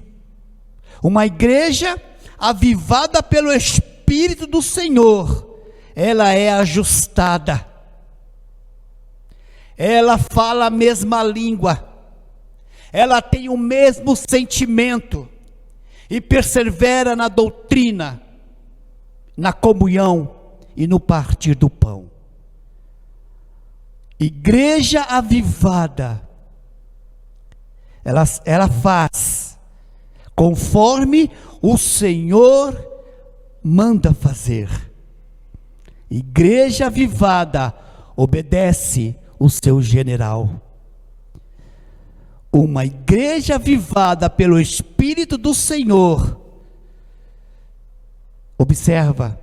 Uma igreja avivada pelo Espírito do Senhor, ela é ajustada, ela fala a mesma língua, ela tem o mesmo sentimento e persevera na doutrina, na comunhão e no partir do pão. Igreja avivada, ela faz conforme o Senhor manda fazer. Igreja avivada obedece o seu general. Uma igreja avivada pelo Espírito do Senhor, observa,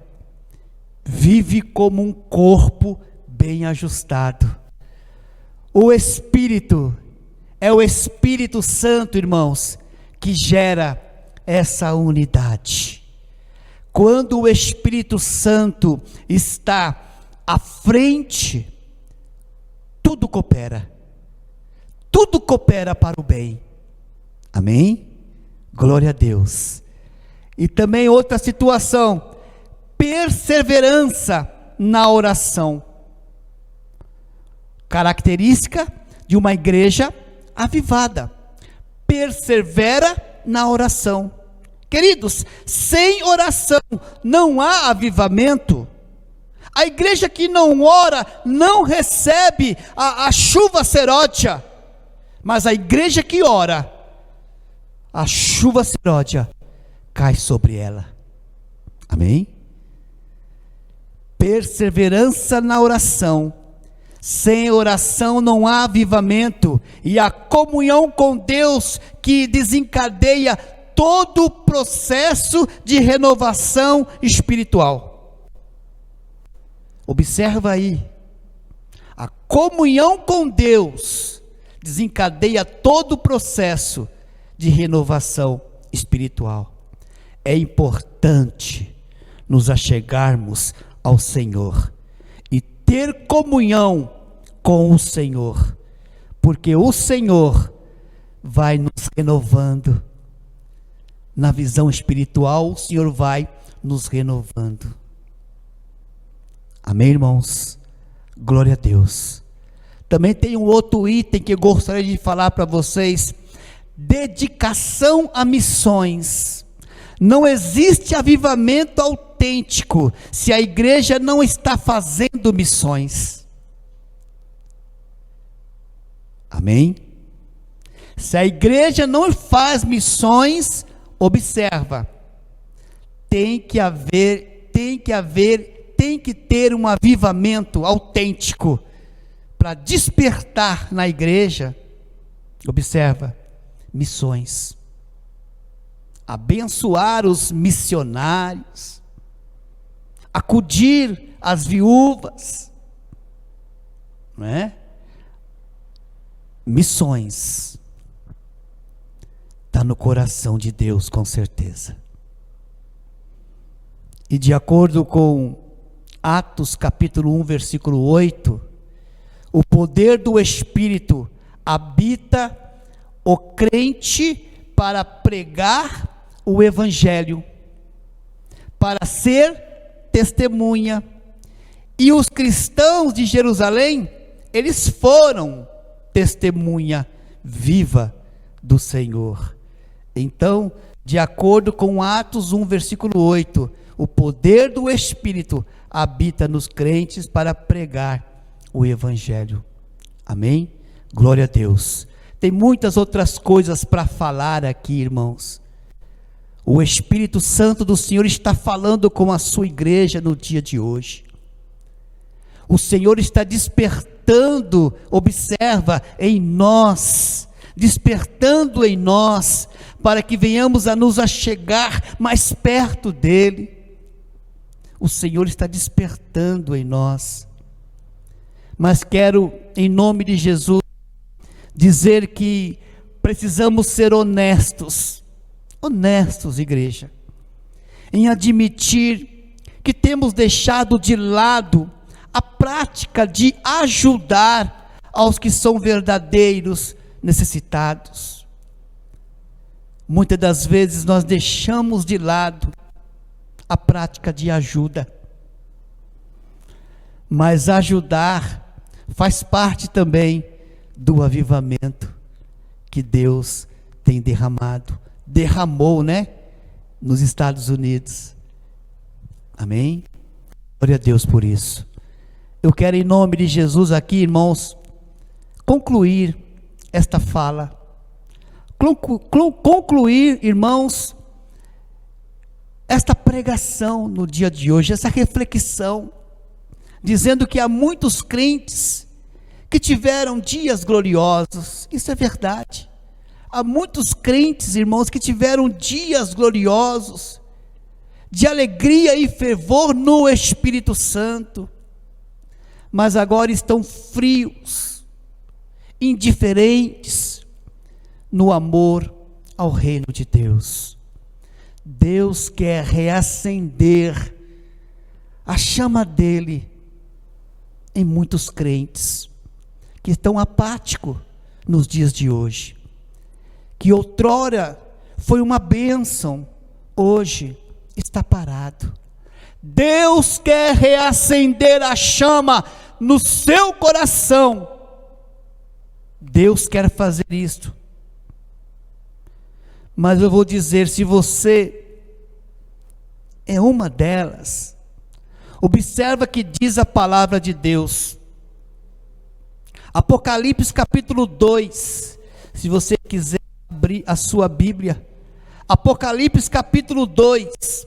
vive como um corpo bem ajustado. O Espírito é o Espírito Santo, irmãos, que gera essa unidade. Quando o Espírito Santo está à frente, tudo coopera para o bem. Amém? Glória a Deus. E também outra situação, perseverança na oração. Característica de uma igreja avivada: persevera na oração. Queridos, sem oração não há avivamento. A igreja que não ora não recebe a chuva seródia, mas a igreja que ora, a chuva seródia cai sobre ela. Amém? Perseverança na oração. Sem oração não há avivamento, e a comunhão com Deus que desencadeia todo o processo de renovação espiritual. Observa aí, a comunhão com Deus desencadeia todo o processo de renovação espiritual. É importante nos achegarmos ao Senhor e ter comunhão com o Senhor, porque o Senhor vai nos renovando. Na visão espiritual, o Senhor vai nos renovando. Amém, irmãos? Glória a Deus. Também tem um outro item que eu gostaria de falar para vocês: dedicação a missões. Não existe avivamento autêntico se a igreja não está fazendo missões. Amém? Se a igreja não faz missões, observa, tem que ter um avivamento autêntico para despertar na igreja. Observa, missões, abençoar os missionários, acudir as viúvas, não é? Missões está no coração de Deus, com certeza. E de acordo com Atos capítulo 1, versículo 8, o poder do Espírito habita o crente para pregar o Evangelho, para ser testemunha. E os cristãos de Jerusalém, eles foram testemunha viva do Senhor. Então, de acordo com Atos 1, versículo 8, o poder do Espírito habita nos crentes para pregar o Evangelho. Amém? Glória a Deus. Tem muitas outras coisas para falar aqui, irmãos. O Espírito Santo do Senhor está falando com a sua igreja no dia de hoje. O Senhor está despertando, observa, em nós, despertando em nós, para que venhamos a nos achegar mais perto dEle. O Senhor está despertando em nós. Mas quero, em nome de Jesus, dizer que precisamos ser honestos, igreja, em admitir que temos deixado de lado a prática de ajudar aos que são verdadeiros necessitados. Muitas das vezes nós deixamos de lado a prática de ajuda, mas ajudar faz parte também do avivamento que Deus tem derramou, né, nos Estados Unidos. Amém? Glória a Deus por isso. Eu quero, em nome de Jesus aqui, irmãos, concluir esta fala, concluir, irmãos, esta pregação no dia de hoje, essa reflexão, dizendo que há muitos crentes que tiveram dias gloriosos. Isso é verdade. Há muitos crentes, irmãos, que tiveram dias gloriosos, de alegria e fervor no Espírito Santo, mas agora estão frios, indiferentes no amor ao reino de Deus. Deus quer reacender a chama dele em muitos crentes que estão apáticos nos dias de hoje, que outrora foi uma bênção, hoje está parado. Deus quer reacender a chama no seu coração. Deus quer fazer isto. Mas eu vou dizer, se você é uma delas, observa que diz a palavra de Deus. Apocalipse capítulo 2, se você quiser abrir a sua Bíblia. Apocalipse capítulo 2,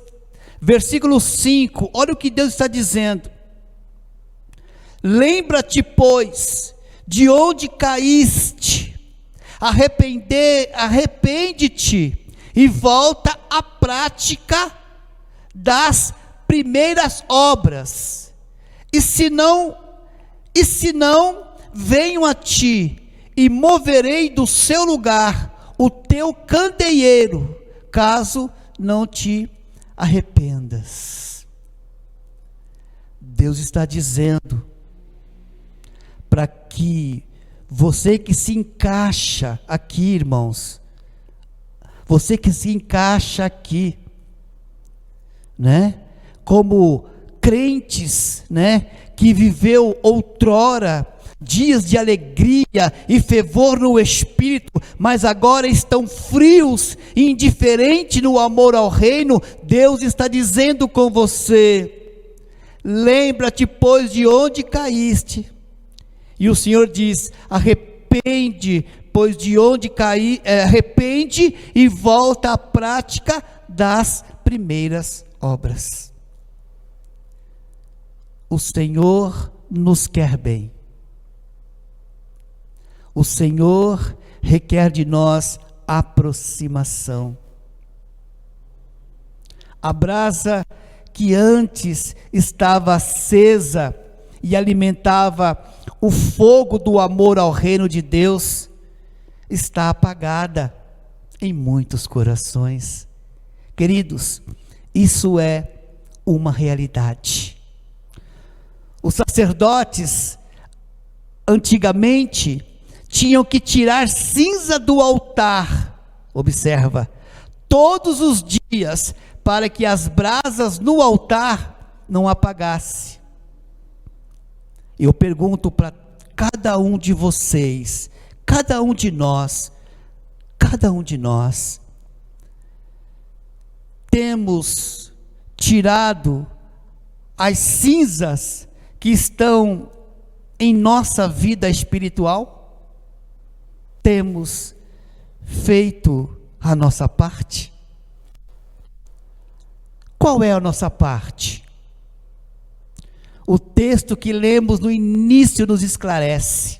versículo 5, olha o que Deus está dizendo. Lembra-te, pois, de onde caíste, arrepende-te e volta à prática das primeiras obras. E se não, venho a ti e moverei do seu lugar o teu candeeiro, caso não te arrependas. Deus está dizendo para que você que se encaixa aqui, irmãos, você que se encaixa aqui, né, como crentes, né, que viveu outrora dias de alegria e fervor no Espírito, mas agora estão frios e indiferentes no amor ao reino. Deus está dizendo com você: lembra-te, pois, de onde caíste. E o Senhor diz: arrepende, pois de onde arrepende e volta à prática das primeiras obras. O Senhor nos quer bem. O Senhor requer de nós aproximação. A brasa que antes estava acesa e alimentava o fogo do amor ao reino de Deus, está apagada em muitos corações. Queridos, isso é uma realidade. Os sacerdotes, antigamente, tinham que tirar cinza do altar, observa, todos os dias, para que as brasas no altar não apagassem. Eu pergunto para cada um de vocês, cada um de nós, temos tirado as cinzas que estão em nossa vida espiritual? Temos feito a nossa parte? Qual é a nossa parte? O texto que lemos no início nos esclarece.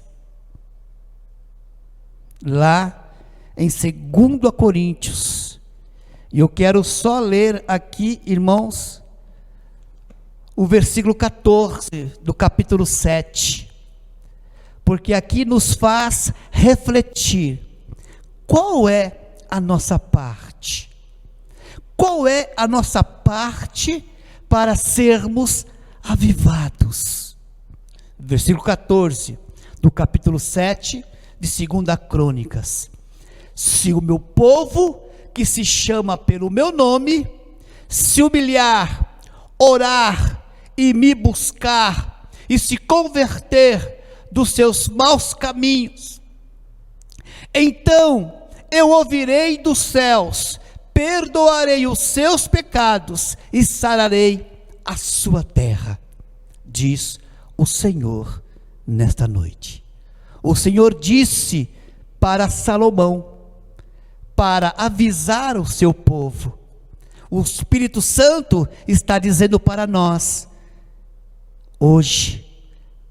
Lá em 2 Coríntios, e eu quero só ler aqui, irmãos, o versículo 14 do capítulo 7, porque aqui nos faz refletir qual é a nossa parte. Qual é a nossa parte para sermos avivados? Versículo 14 do capítulo 7 de 2 Crônicas. Se o meu povo, que se chama pelo meu nome, se humilhar, orar e me buscar, e se converter dos seus maus caminhos, então eu ouvirei dos céus, perdoarei os seus pecados e sararei a sua terra, diz o Senhor nesta noite. O Senhor disse para Salomão, para avisar o seu povo. O Espírito Santo está dizendo para nós, hoje,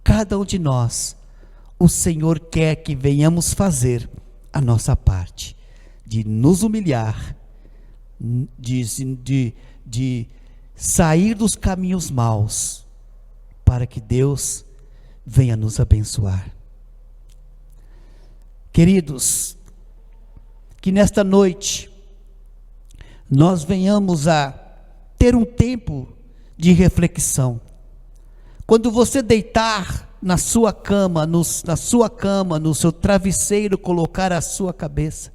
cada um de nós, o Senhor quer que venhamos fazer a nossa parte, de nos humilhar, de sair dos caminhos maus, para que Deus venha nos abençoar. Queridos, que nesta noite nós venhamos a ter um tempo de reflexão. Quando você deitar na sua cama, no seu travesseiro, colocar a sua cabeça,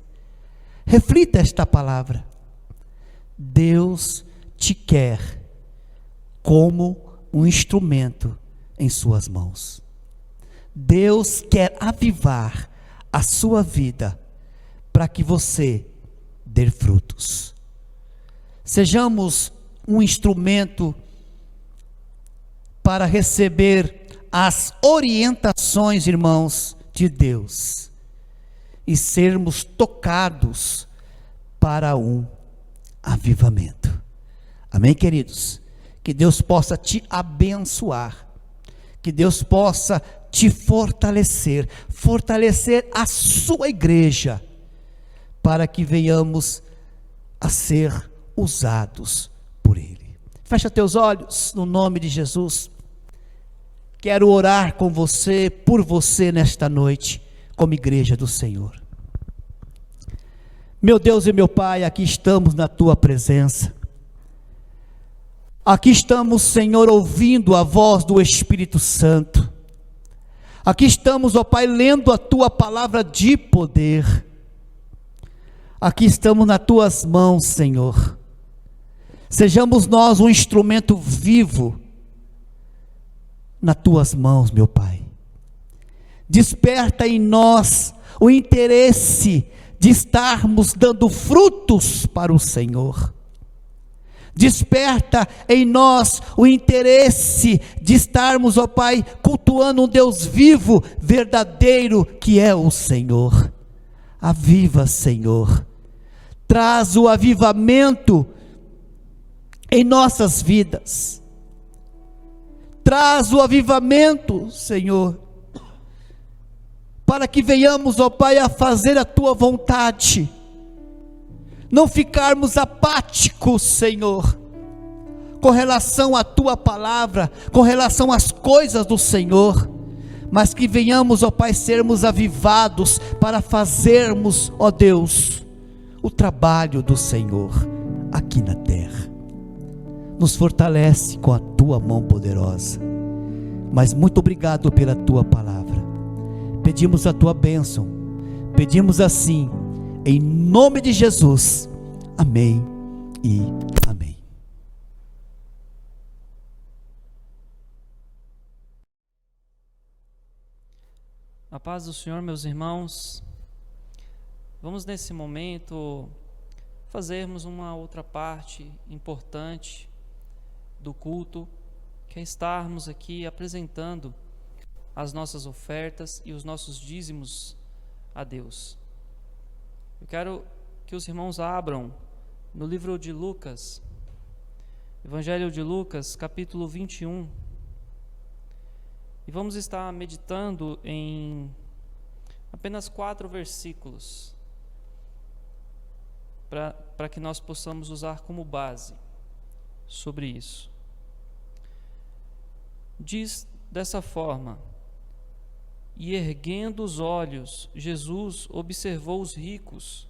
reflita esta palavra. Deus te quer como um instrumento em suas mãos. Deus quer avivar a sua vida para que você dê frutos. Sejamos um instrumento para receber as orientações, irmãos, de Deus e sermos tocados para um avivamento. Amém, queridos? Que Deus possa te abençoar, que Deus possa te fortalecer a sua igreja, para que venhamos a ser usados por Ele. Fecha teus olhos, no nome de Jesus. Quero orar com você, por você nesta noite, como igreja do Senhor. Meu Deus e meu Pai, aqui estamos na Tua presença. Aqui estamos, Senhor, ouvindo a voz do Espírito Santo. Aqui estamos, ó Pai, lendo a Tua palavra de poder. Aqui estamos nas Tuas mãos, Senhor. Sejamos nós um instrumento vivo nas Tuas mãos, meu Pai. Desperta em nós o interesse de estarmos dando frutos para o Senhor. Desperta em nós o interesse de estarmos, ó Pai, cultuando um Deus vivo, verdadeiro, que é o Senhor. Aviva, Senhor. Traz o avivamento em nossas vidas. Traz o avivamento, Senhor, para que venhamos, ó Pai, a fazer a Tua vontade. Não ficarmos apáticos, Senhor, com relação à Tua palavra, com relação às coisas do Senhor, mas que venhamos, ó Pai, sermos avivados para fazermos, ó Deus, o trabalho do Senhor aqui na terra. Nos fortalece com a Tua mão poderosa, mas muito obrigado pela Tua palavra. Pedimos a Tua bênção, pedimos assim, em nome de Jesus, amém e amém. A paz do Senhor, meus irmãos. Vamos nesse momento fazermos uma outra parte importante do culto, que é estarmos aqui apresentando as nossas ofertas e os nossos dízimos a Deus. Eu quero que os irmãos abram no livro de Lucas, Evangelho de Lucas, capítulo 21, e vamos estar meditando em apenas 4 versículos, para que nós possamos usar como base sobre isso. Diz dessa forma: e erguendo os olhos, Jesus observou os ricos,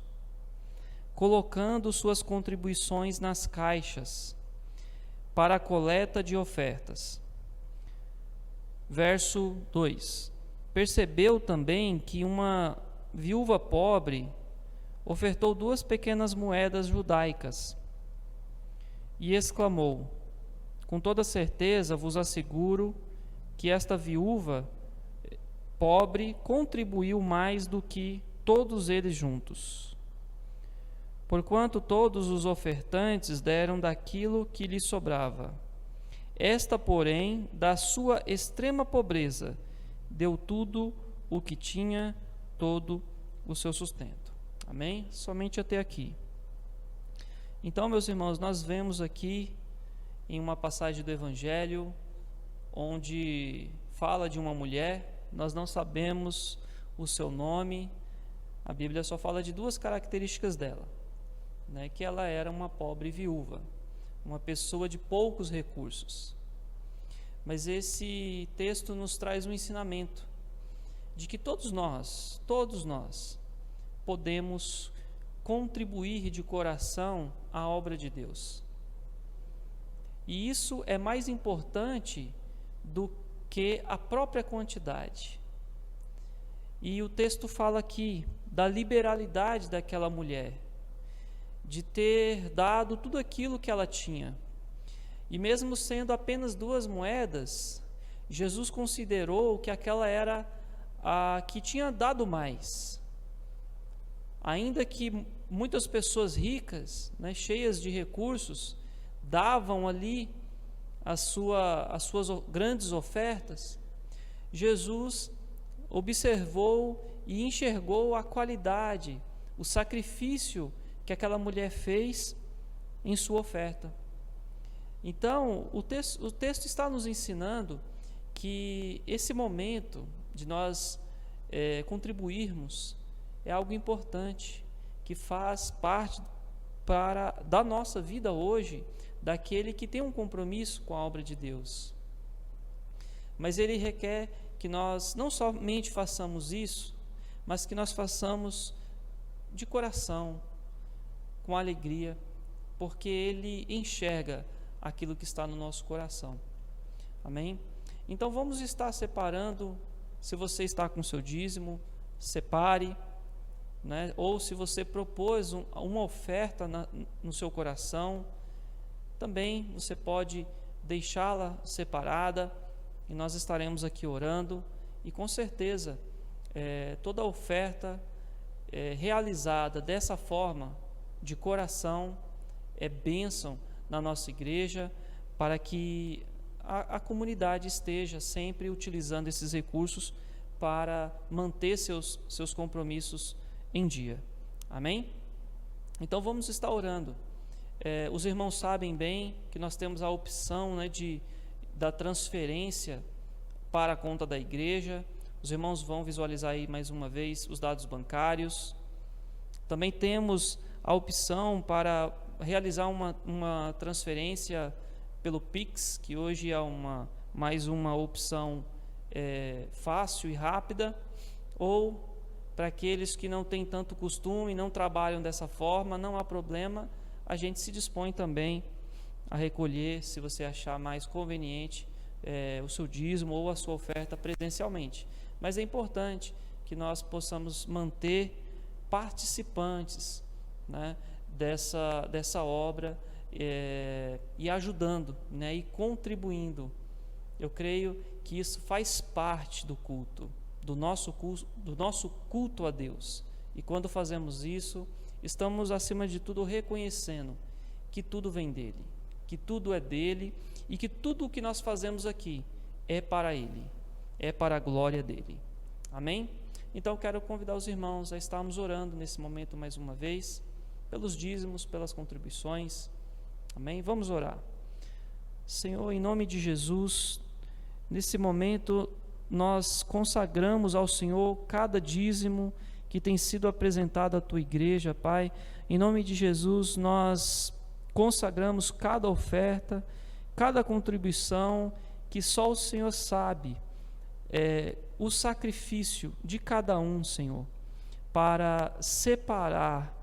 colocando suas contribuições nas caixas, para a coleta de ofertas. Verso 2: percebeu também que uma viúva pobre ofertou 2 pequenas moedas judaicas, e exclamou: com toda certeza vos asseguro que esta viúva pobre contribuiu mais do que todos eles juntos, porquanto todos os ofertantes deram daquilo que lhe sobrava. Esta, porém, da sua extrema pobreza, deu tudo o que tinha, todo o seu sustento. Amém? Somente até aqui. Então, meus irmãos, nós vemos aqui em uma passagem do Evangelho, onde fala de uma mulher. Nós não sabemos o seu nome, a Bíblia só fala de 2 características dela, né? Que ela era uma pobre viúva, uma pessoa de poucos recursos. Mas esse texto nos traz um ensinamento de que todos nós podemos contribuir de coração à obra de Deus. E isso é mais importante do que a própria quantidade. E o texto fala aqui da liberalidade daquela mulher, de ter dado tudo aquilo que ela tinha. E mesmo sendo apenas 2 moedas, Jesus considerou que aquela era a que tinha dado mais. Ainda que muitas pessoas ricas, né, cheias de recursos, davam ali as suas grandes ofertas, Jesus observou e enxergou a qualidade, o sacrifício que aquela mulher fez em sua oferta. Então, o texto está nos ensinando que esse momento de nós contribuirmos é algo importante, que faz parte da nossa vida hoje, daquele que tem um compromisso com a obra de Deus. Mas ele requer que nós não somente façamos isso, mas que nós façamos de coração, com alegria, porque ele enxerga aquilo que está no nosso coração. Amém? Então vamos estar separando. Se você está com seu dízimo, separe, né? Ou se você propôs uma oferta no seu coração, também você pode deixá-la separada, e nós estaremos aqui orando, e com certeza toda oferta realizada dessa forma, de coração, é bênção na nossa igreja, para que a comunidade esteja sempre utilizando esses recursos para manter seus compromissos em dia. Amém? Então vamos estar orando. Os irmãos sabem bem que nós temos a opção, né, da transferência para a conta da igreja. Os irmãos vão visualizar aí mais uma vez os dados bancários. Também temos a opção para realizar uma transferência pelo Pix, que hoje é mais uma opção fácil e rápida, ou para aqueles que não têm tanto costume, não trabalham dessa forma, não há problema, a gente se dispõe também a recolher, se você achar mais conveniente, o seu dízimo ou a sua oferta presencialmente. Mas é importante que nós possamos manter participantes, né, dessa obra, e ajudando, né, e contribuindo. Eu creio que isso faz parte do culto, do nosso culto a Deus. E quando fazemos isso, estamos acima de tudo reconhecendo que tudo vem dele, que tudo é dele, e que tudo o que nós fazemos aqui é para ele, é para a glória dele. Amém? Então quero convidar os irmãos a estarmos orando nesse momento mais uma vez, pelos dízimos, pelas contribuições. Amém? Vamos orar. Senhor, em nome de Jesus, nesse momento nós consagramos ao Senhor cada dízimo que tem sido apresentado à tua igreja, Pai. Em nome de Jesus, nós consagramos cada oferta, cada contribuição, que só o Senhor sabe o sacrifício de cada um, Senhor, para separar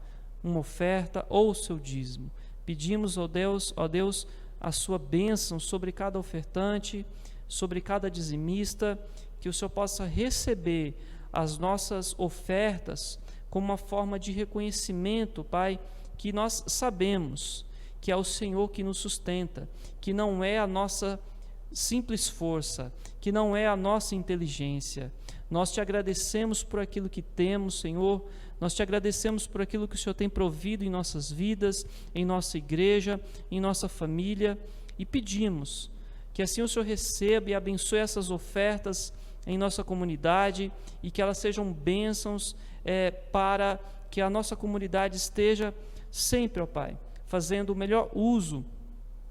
uma oferta ou o seu dízimo. Pedimos, ó Deus, a sua bênção sobre cada ofertante, sobre cada dizimista, que o Senhor possa receber as nossas ofertas como uma forma de reconhecimento, Pai, que nós sabemos que é o Senhor que nos sustenta, que não é a nossa simples força, que não é a nossa inteligência. Nós te agradecemos por aquilo que temos, Senhor. Nós te agradecemos por aquilo que o Senhor tem provido em nossas vidas, em nossa igreja, em nossa família, e pedimos que assim o Senhor receba e abençoe essas ofertas em nossa comunidade, e que elas sejam bênçãos para que a nossa comunidade esteja sempre, ó Pai, fazendo o melhor uso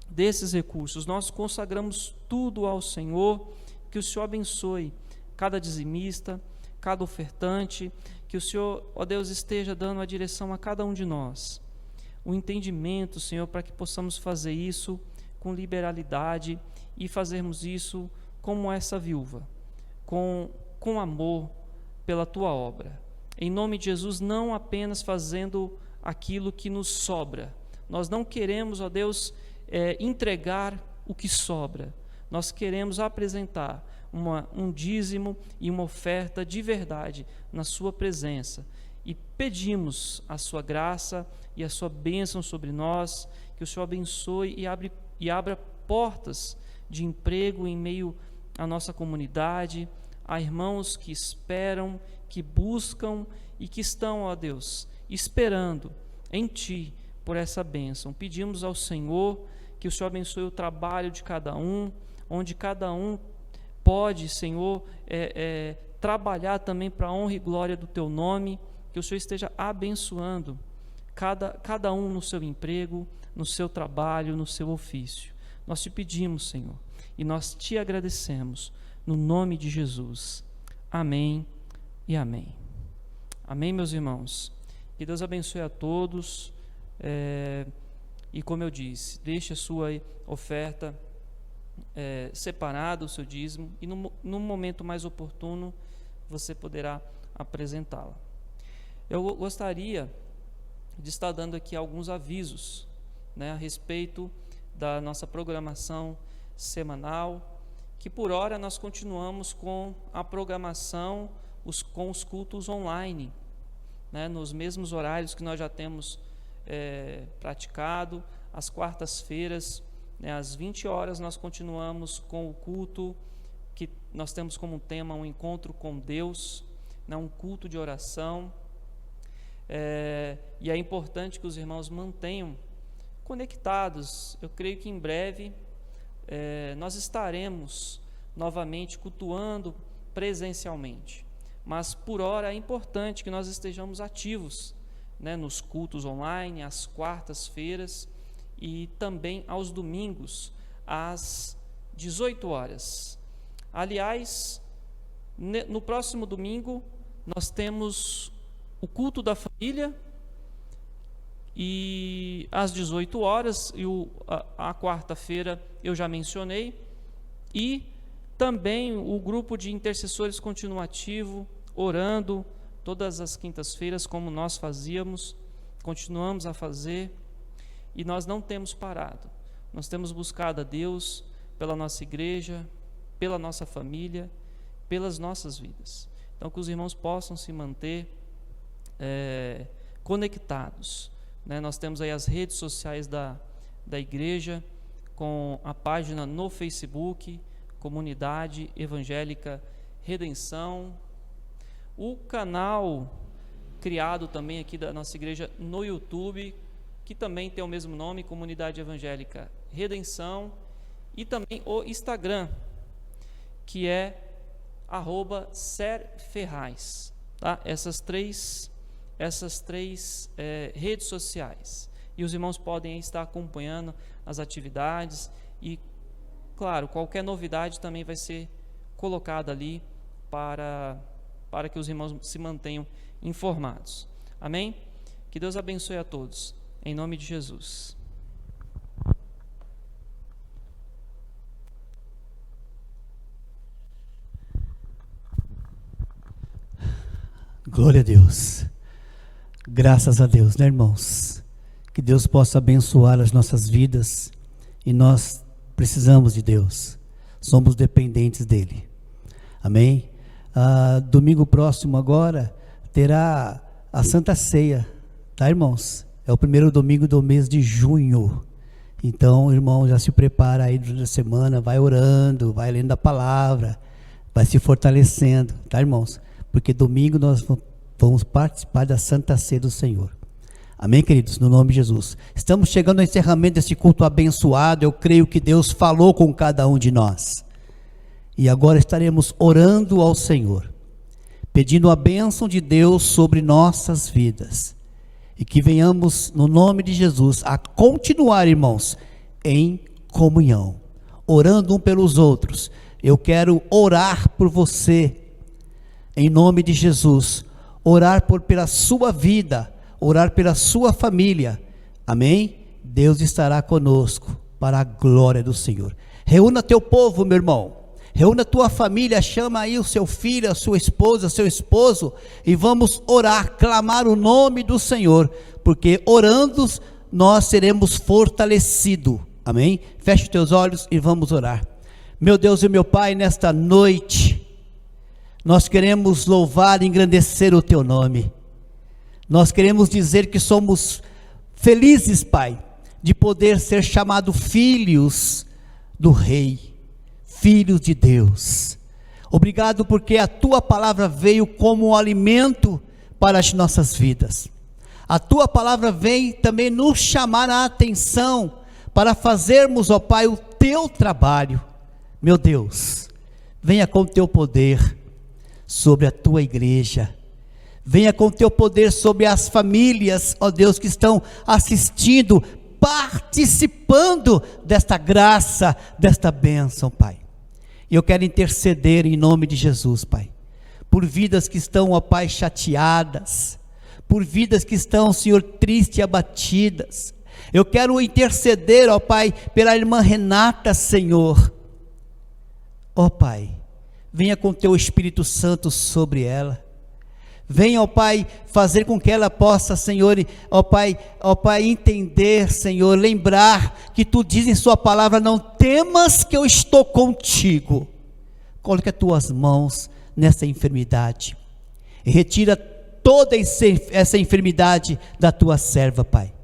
desses recursos. Nós consagramos tudo ao Senhor, que o Senhor abençoe cada dizimista, cada ofertante, que o Senhor, ó Deus, esteja dando a direção a cada um de nós, o entendimento, Senhor, para que possamos fazer isso com liberalidade e fazermos isso como essa viúva, com amor pela tua obra. Em nome de Jesus, não apenas fazendo aquilo que nos sobra. Nós não queremos, ó Deus, entregar o que sobra. Nós queremos apresentar um dízimo e uma oferta de verdade na sua presença, e pedimos a sua graça e a sua bênção sobre nós, que o Senhor abençoe e abra portas de emprego em meio à nossa comunidade. Há irmãos que esperam, que buscam e que estão, ó Deus, esperando em Ti por essa bênção. Pedimos ao Senhor que o Senhor abençoe o trabalho de cada um, onde cada um pode, Senhor, trabalhar também para a honra e glória do Teu nome, que o Senhor esteja abençoando cada um no seu emprego, no seu trabalho, no seu ofício. Nós Te pedimos, Senhor, e nós Te agradecemos, no nome de Jesus. Amém e amém. Amém, meus irmãos. Que Deus abençoe a todos. E como eu disse, deixe a sua oferta separada, o seu dízimo, e no momento mais oportuno você poderá apresentá-la. Eu gostaria de estar dando aqui alguns avisos, a respeito da nossa programação semanal, que por hora nós continuamos com a programação, com os cultos online, nos mesmos horários que nós já temos praticado. Às quartas-feiras, às 20 horas, nós continuamos com o culto que nós temos como tema um encontro com Deus, um culto de oração. E é importante que os irmãos mantenham conectados. Eu creio que em breve nós estaremos novamente cultuando presencialmente, mas por hora é importante que nós estejamos ativos, nos cultos online, às quartas-feiras e também aos domingos, às 18 horas. Aliás, no próximo domingo nós temos o culto da família, e às 18 horas, e a quarta-feira eu já mencionei, e também o grupo de intercessores continua ativo, orando todas as quintas-feiras, como nós fazíamos, continuamos a fazer, e nós não temos parado. Nós temos buscado a Deus pela nossa igreja, pela nossa família, pelas nossas vidas. Então, que os irmãos possam se manter conectados. Nós temos aí as redes sociais da igreja, com a página no Facebook, Comunidade Evangélica Redenção, o canal criado também aqui da nossa igreja no YouTube, que também tem o mesmo nome, Comunidade Evangélica Redenção, e também o Instagram, que é @serferraz, tá? Essas três redes sociais, e os irmãos podem estar acompanhando as atividades, e claro, qualquer novidade também vai ser colocada ali para que os irmãos se mantenham informados. Amém? Que Deus abençoe a todos, em nome de Jesus. Glória a Deus. Graças a Deus, irmãos? Que Deus possa abençoar as nossas vidas, e nós precisamos de Deus, somos dependentes dEle. Amém? Domingo próximo agora terá a Santa Ceia, tá, irmãos? É o primeiro domingo do mês de junho. Então, irmão, já se prepara aí durante a semana, vai orando, vai lendo a palavra, vai se fortalecendo, tá, irmãos? Porque domingo nós vamos participar da Santa Ceia do Senhor. Amém, queridos? No nome de Jesus. Estamos chegando ao encerramento desse culto abençoado. Eu creio que Deus falou com cada um de nós. E agora estaremos orando ao Senhor, pedindo a bênção de Deus sobre nossas vidas. E que venhamos, no nome de Jesus, a continuar, irmãos, em comunhão, orando um pelos outros. Eu quero orar por você, em nome de Jesus, orar pela sua vida, orar pela sua família. Amém? Deus estará conosco para a glória do Senhor. Reúna teu povo, meu irmão, reúna tua família, chama aí o seu filho, a sua esposa, seu esposo, e vamos orar, clamar o nome do Senhor, porque orando nós seremos fortalecidos. Amém? Feche os teus olhos e vamos orar. Meu Deus e meu Pai, nesta noite nós queremos louvar e engrandecer o teu nome. Nós queremos dizer que somos felizes, Pai, de poder ser chamados filhos do Rei, filhos de Deus. Obrigado porque a tua palavra veio como um alimento para as nossas vidas. A tua palavra vem também nos chamar a atenção para fazermos, ó Pai, o teu trabalho. Meu Deus, venha com o teu poder sobre a tua igreja. Venha com o teu poder sobre as famílias, ó Deus, que estão assistindo, participando desta graça, desta bênção, Pai. E eu quero interceder em nome de Jesus, Pai, por vidas que estão, ó Pai, chateadas, por vidas que estão, Senhor, tristes e abatidas. Eu quero interceder, ó Pai, pela irmã Renata, Senhor. Ó Pai, venha com teu Espírito Santo sobre ela. Venha, ó Pai, fazer com que ela possa, Senhor, ó Pai, entender, Senhor, lembrar que Tu diz em Sua palavra: não temas que eu estou contigo. Coloque as Tuas mãos nessa enfermidade e retira toda essa enfermidade da Tua serva, Pai.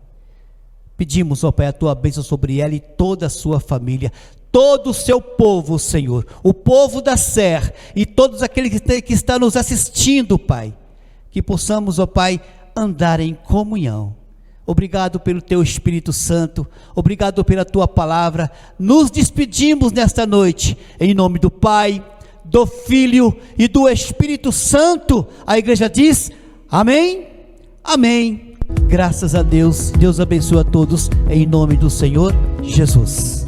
Pedimos, ó Pai, a Tua bênção sobre ela e toda a sua família, todo o seu povo, Senhor, o povo da Ser e todos aqueles que estão nos assistindo, Pai. Que possamos, ó Pai, andar em comunhão. Obrigado pelo Teu Espírito Santo, obrigado pela Tua palavra. Nos despedimos nesta noite, em nome do Pai, do Filho e do Espírito Santo. A igreja diz: amém, amém. Graças a Deus. Deus abençoe a todos, em nome do Senhor Jesus.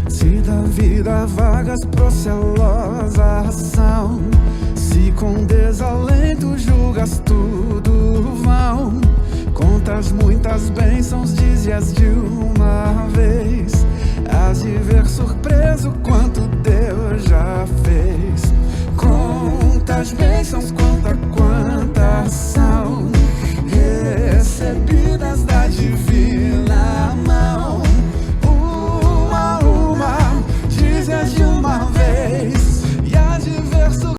Se da vida vagas procelosa ação, se com desalento julgas tudo vão, contas muitas bênçãos, dize-as de uma vez, hás de ver surpreso quanto Deus já fez. Contas bênçãos,